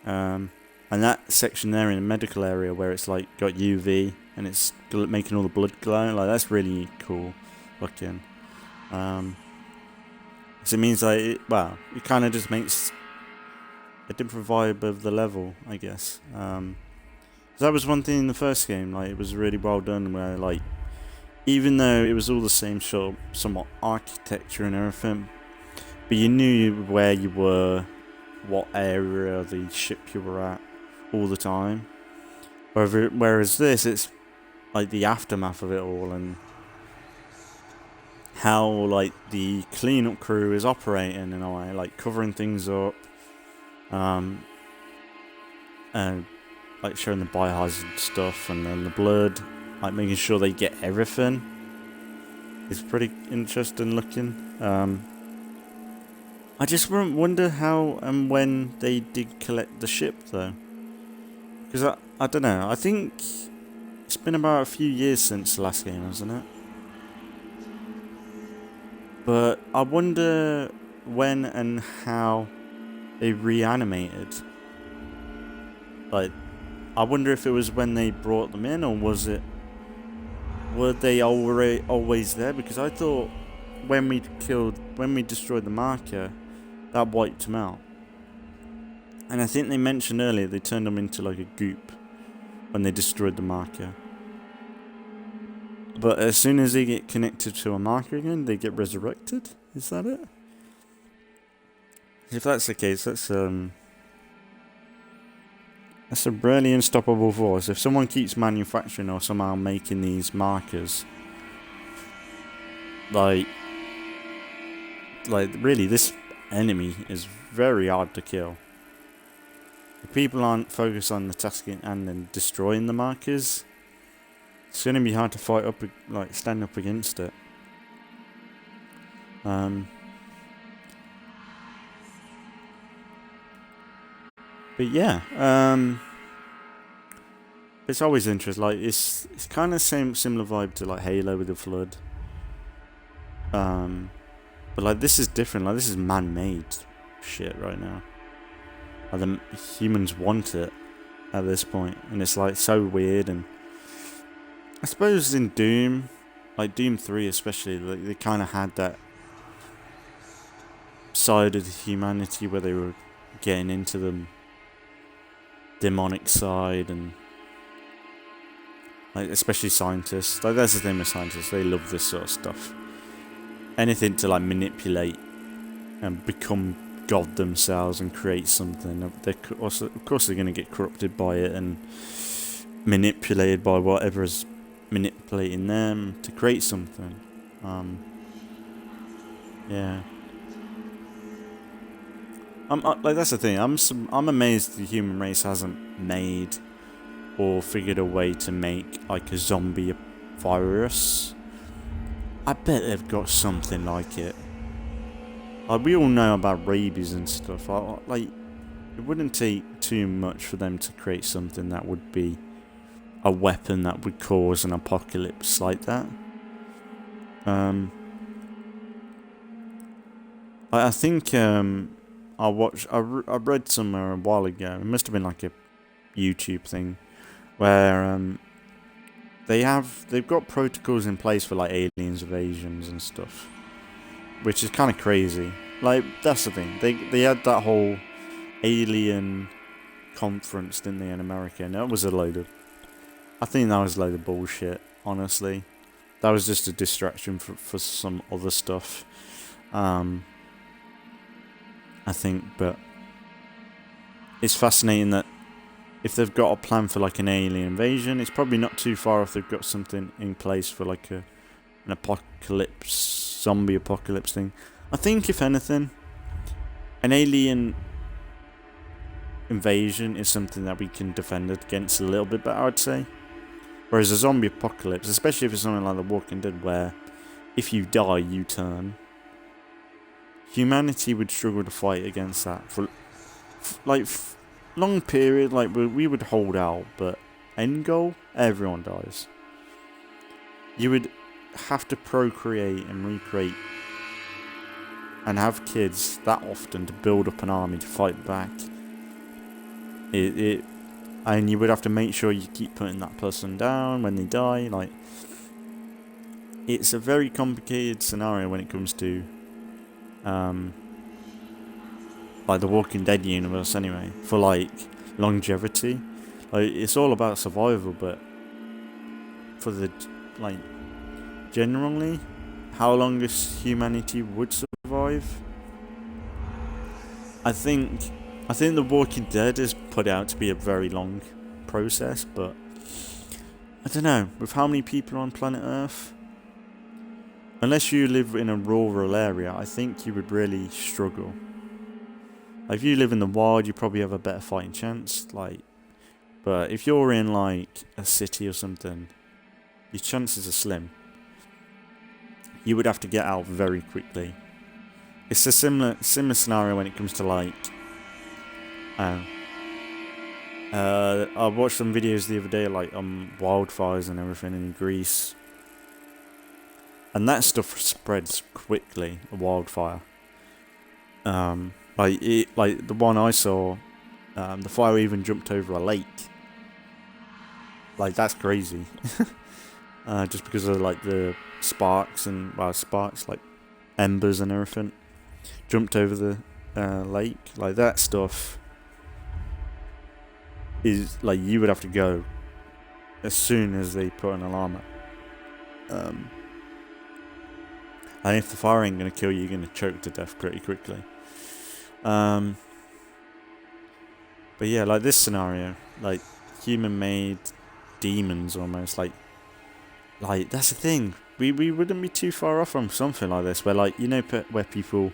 And that section there in the medical area where it's like got UV and it's making all the blood glow, like that's really cool looking. So it means like, it kind of just makes a different vibe of the level, I guess. That was one thing in the first game, like it was really well done where like, even though it was all the same sort of somewhat architecture and everything, but you knew where you were, what area of the ship you were at all the time. Whereas this, it's like the aftermath of it all and how like the cleanup crew is operating in a way, like covering things up, and like showing the biohazard stuff and then the blood, like making sure they get everything. It's pretty interesting looking. I just wonder how and when they did collect the ship though, because I don't know. I think it's been about a few years since the last game, hasn't it? But I wonder when and how they reanimated. Like, I wonder if it was when they brought them in, or were they already always there? Because I thought when we destroyed the marker, that wiped them out. And I think they mentioned earlier they turned them into like a goop when they destroyed the marker. But as soon as they get connected to a marker again, they get resurrected? Is that it? If that's the case, that's a really unstoppable force. If someone keeps manufacturing or somehow making these markers, like really, this enemy is very hard to kill. If people aren't focused on the tasking and then destroying the markers, it's gonna be hard to fight up, like stand up against it. But yeah, it's always interesting. Like it's kind of similar vibe to like Halo with the Flood. But like this is different. Like this is man-made shit right now. Like the humans want it at this point, and it's like so weird. And I suppose in Doom, like Doom 3 especially, like they kind of had that side of humanity where they were getting into the demonic side, and like especially scientists. Like that's the thing with scientists, they love this sort of stuff. Anything to like manipulate and become God themselves and create something. Of course they're going to get corrupted by it and manipulated by whatever is manipulating them to create something. Yeah. Like that's the thing. I'm amazed the human race hasn't made or figured a way to make like a zombie virus. I bet they've got something like it. Like we all know about rabies and stuff. Like it wouldn't take too much for them to create something that would be a weapon that would cause an apocalypse like that. I think I read somewhere a while ago. It must have been like a YouTube thing where they've got protocols in place for like aliens invasions and stuff, which is kind of crazy. Like, that's the thing. They had that whole alien conference, didn't they, in America? And that was I think that was a load of bullshit, honestly. That was just a distraction for some other stuff. I think, but it's fascinating that if they've got a plan for like an alien invasion, it's probably not too far if they've got something in place for like an apocalypse, zombie apocalypse thing. I think, if anything, an alien invasion is something that we can defend against a little bit better, I'd say. Whereas a zombie apocalypse, especially if it's something like The Walking Dead, where if you die, you turn, humanity would struggle to fight against that for long period. Like, we would hold out, but end goal, everyone dies. You would have to procreate and recreate and have kids that often to build up an army to fight back. And you would have to make sure you keep putting that person down when they die. Like, it's a very complicated scenario when it comes to like the Walking Dead universe anyway, for like longevity. Like, it's all about survival, but for the like generally how long humanity would survive, I think The Walking Dead is put out to be a very long process, but I don't know, with how many people are on planet Earth, unless you live in a rural area, I think you would really struggle. Like, if you live in the wild, you probably have a better fighting chance, like, but if you're in like a city or something, your chances are slim. You would have to get out very quickly. It's a similar scenario when it comes to like I watched some videos the other day, like wildfires and everything in Greece, and that stuff spreads quickly. A wildfire, like the one I saw, the fire even jumped over a lake. Like, that's crazy. Just because of like the sparks like embers and everything, jumped over the lake. Like, that stuff is like, you would have to go as soon as they put an alarm up. And if the fire ain't gonna kill you, you're gonna choke to death pretty quickly. But yeah, like this scenario, like human-made demons almost, like that's the thing. We wouldn't be too far off from something like this, where like, you know, where people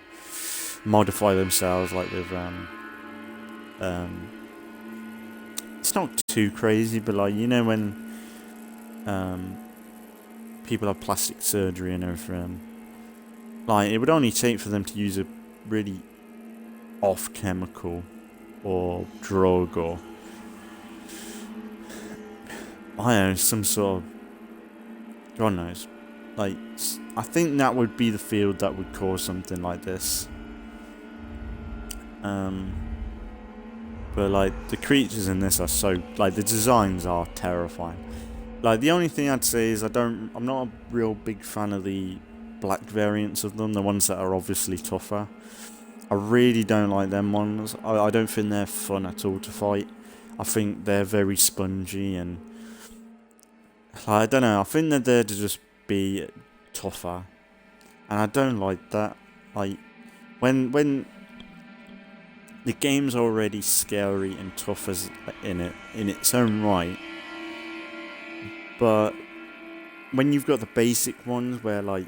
modify themselves, like with it's not too crazy, but like, you know, when people have plastic surgery and everything, like, it would only take for them to use a really off chemical or drug, or I don't know, some sort of, God knows, like, I think that would be the field that would cause something like this. But like, the creatures in this are so, like, the designs are terrifying. Like, the only thing I'd say is I'm not a real big fan of the black variants of them, the ones that are obviously tougher. I really don't like them ones. I don't think they're fun at all to fight. I think they're very spongy, and I don't know, I think they're there to just be tougher, and I don't like that. Like, when the game's already scary and tough as in its own right, but when you've got the basic ones where, like,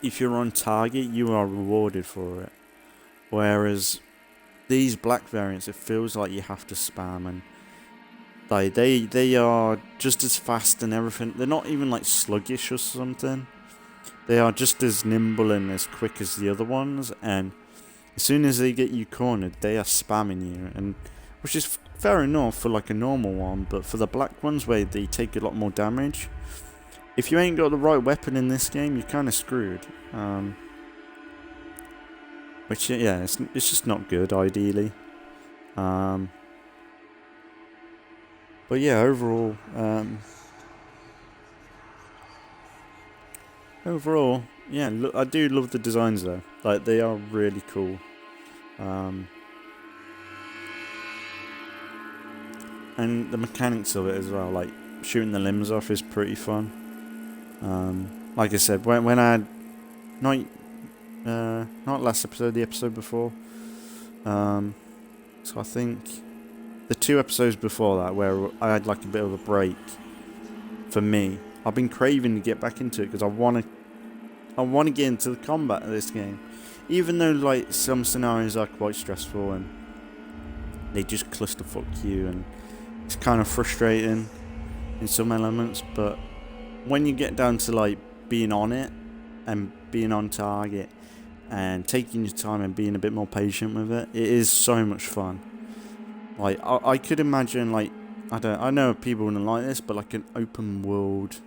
if you're on target, you are rewarded for it, whereas these black variants, it feels like you have to spam, and like, they are just as fast and everything. They're not even like sluggish or something. They are just as nimble and as quick as the other ones, and As soon as they get you cornered, they are spamming you, and which is fair enough for like a normal one, but for the black ones where they take a lot more damage, if you ain't got the right weapon in this game, you're kind of screwed. Which, yeah, it's just not good, ideally. But yeah, overall, yeah, look, I do love the designs though. Like, they are really cool. And the mechanics of it as well, like shooting the limbs off is pretty fun. Like I said, when I had not last episode, the episode before. So I think the 2 episodes before that, where I had like a bit of a break. For me, I've been craving to get back into it because I want to get into the combat of this game, even though like some scenarios are quite stressful and they just clusterfuck you, and it's kind of frustrating in some elements. But when you get down to like being on it and being on target and taking your time and being a bit more patient with it, it is so much fun. Like I could imagine, like, I know people wouldn't like this, but like an open world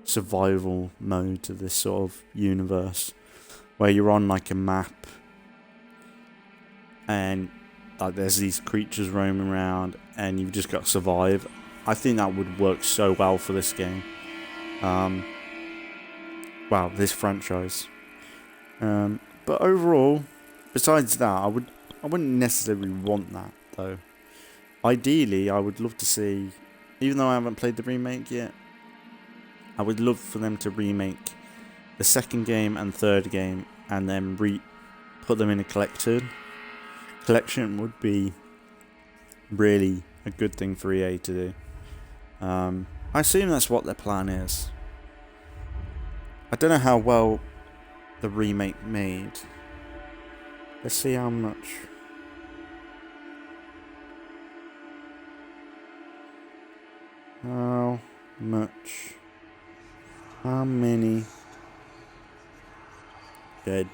survival mode to this sort of universe where you're on like a map and like there's these creatures roaming around and you've just got to survive. I think that would work so well for this game. Wow, this franchise. But overall, besides that, I wouldn't necessarily want that though. Ideally, I would love to see, even though I haven't played the remake yet, I would love for them to remake the second game and third game and then put them in a collection. Collection would be really a good thing for EA to do. I assume that's what their plan is. I don't know how well the remake made. Let's see how much. How much? How many dead?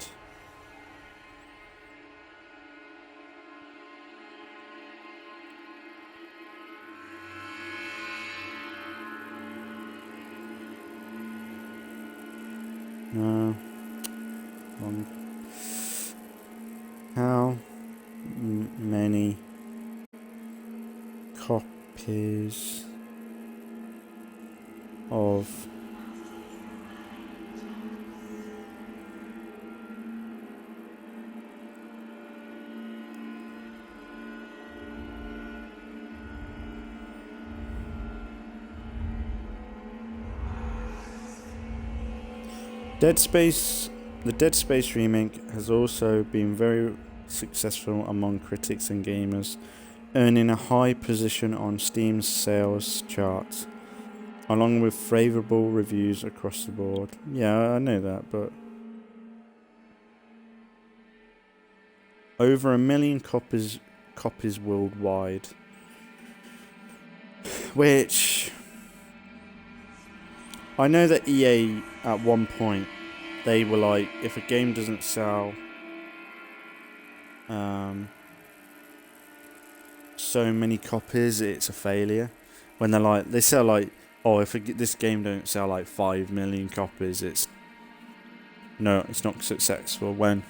No. How many copies of Dead Space? The Dead Space remake has also been very successful among critics and gamers, earning a high position on Steam's sales charts, along with favourable reviews across the board. Yeah, I know that, but over 1 million copies worldwide, which I know that EA at one point, they were like, if a game doesn't sell so many copies, it's a failure. When they're like, they sell like, oh, if this game don't sell like 5 million copies, it's not successful. When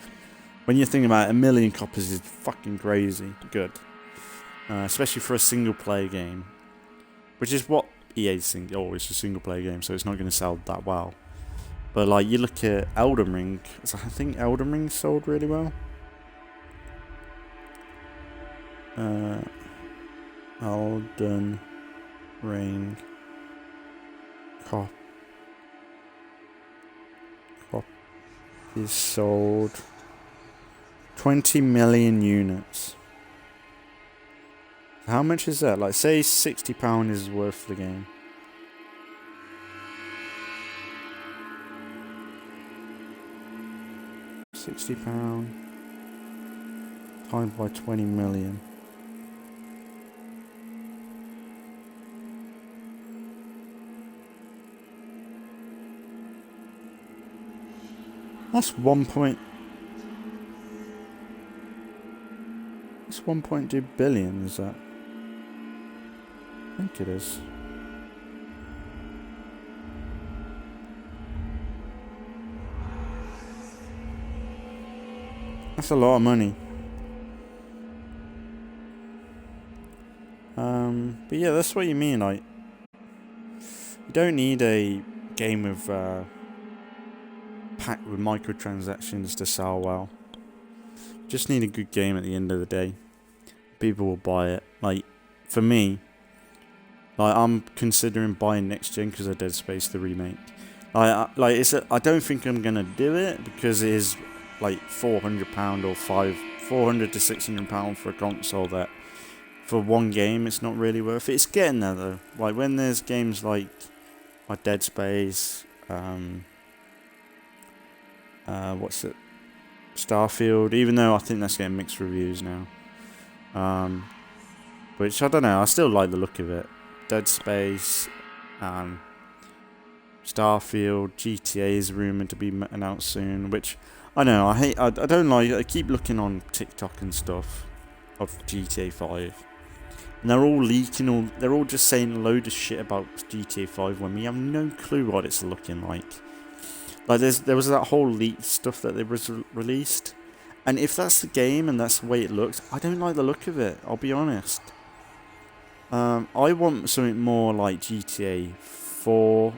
you're thinking about it, 1 million copies is fucking crazy good, especially for a single player game, which is what EA's think. Oh, it's a single player game, so it's not going to sell that well. But like, you look at Elden Ring, so I think Elden Ring sold really well. Elden Ring copies sold 20 million units. How much is that? Like, say £60 is worth the game. £60 times by 20 million. That's 1.2 billion, is that? I think it is. That's a lot of money. But yeah, that's what you mean, like, you don't need a game with packed with microtransactions to sell well. You just need a good game at the end of the day. People will buy it. Like, for me, like, I'm considering buying next gen because of Dead Space the remake. I don't think I'm gonna do it because it is like £400 or £400 to £600 for a console that for one game it's not really worth it. It's getting there though. Like when there's games like Dead Space, what's it? Starfield, even though I think that's getting mixed reviews now. Which I don't know, I still like the look of it. Dead Space, Starfield, GTA is rumoured to be announced soon, which I know, I don't like. I keep looking on TikTok and stuff of GTA 5. And they're all leaking, they're all just saying a load of shit about GTA 5 when we have no clue what it's looking like. Like there was that whole leaked stuff that they released. And if that's the game and that's the way it looks, I don't like the look of it, I'll be honest. I want something more like GTA 4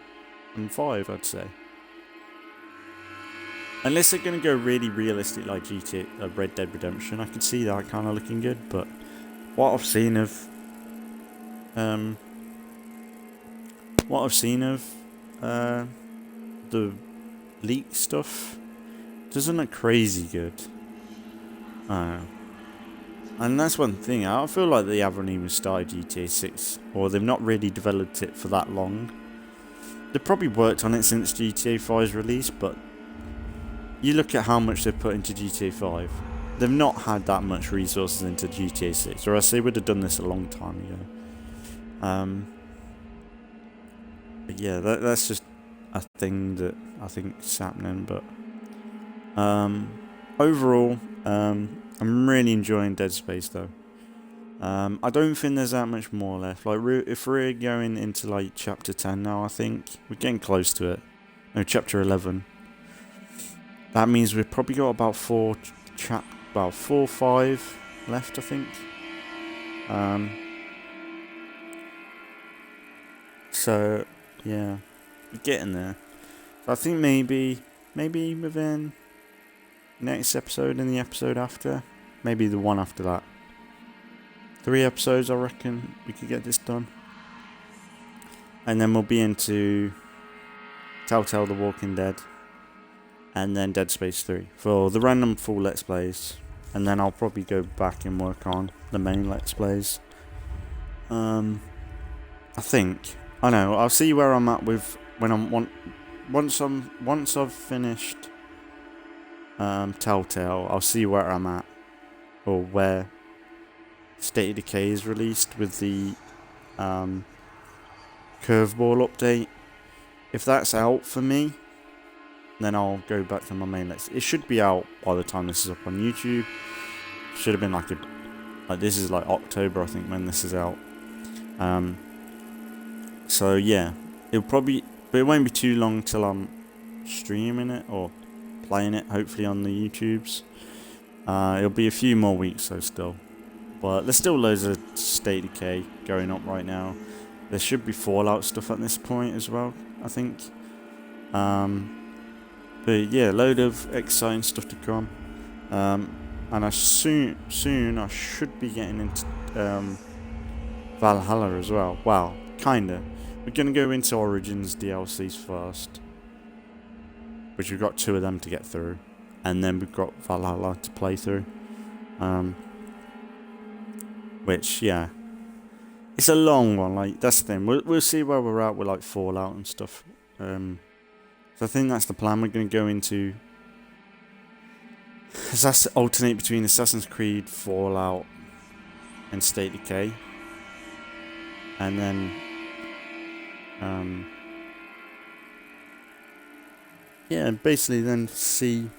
and 5, I'd say. Unless they're going to go really realistic like GTA, Red Dead Redemption, I could see that kind of looking good, but what I've seen of the leak stuff doesn't look crazy good. I don't know. And that's one thing, I feel like they haven't even started GTA 6, or they've not really developed it for that long. They've probably worked on it since GTA 5's release, but you look at how much they've put into GTA 5. They've not had that much resources into GTA 6, or else they would have done this a long time ago. But yeah, that's just a thing that I think is happening. But overall, I'm really enjoying Dead Space though. I don't think there's that much more left. Like, if we're going into like chapter 10 now, I think we're getting close to it. No, chapter 11. That means we've probably got about 4 or 5 left, I think. So yeah, we're getting there. So I think maybe within next episode and the episode after, maybe the one after that. 3 episodes, I reckon we could get this done. And then we'll be into Telltale The Walking Dead. And then Dead Space 3 for the random full Let's Plays. And then I'll probably go back and work on the main Let's Plays. I think. I know, I'll see where I'm at with when once I've finished Telltale, I'll see where I'm at, or where State of Decay is released with the Curveball update. If that's out for me, then I'll go back to my main list. It should be out by the time this is up on YouTube. Should have been like this is like October, I think, when this is out. So yeah, but it won't be too long till I'm streaming it or playing it, hopefully on the YouTubes. It'll be a few more weeks though still. But there's still loads of State of Decay going up right now. There should be Fallout stuff at this point as well, I think. But yeah, load of exciting stuff to come. And soon I should be getting into Valhalla as well. Well, kinda. We're gonna go into Origins DLCs first, which we've got 2 of them to get through, and then we've got Valhalla to play through. Which, yeah, it's a long one. Like, that's the thing. We'll see where we're at with like Fallout and stuff. So I think that's the plan. We're gonna go into alternate between Assassin's Creed, Fallout, and State of Decay, and then yeah, basically then see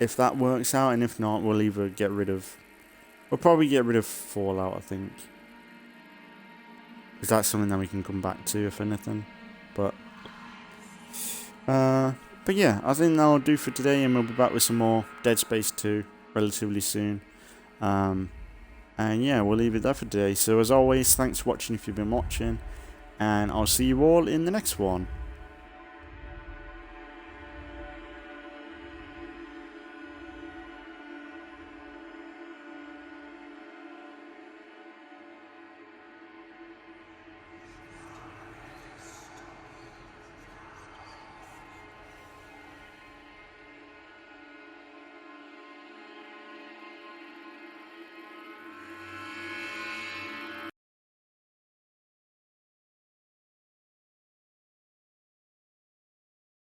if that works out, and if not, we'll either get rid of We'll probably get rid of Fallout, I think. Because that's something that we can come back to, if anything. But yeah, I think that'll do for today, and we'll be back with some more Dead Space 2 relatively soon. And yeah, we'll leave it there for today. So as always, thanks for watching if you've been watching, and I'll see you all in the next one.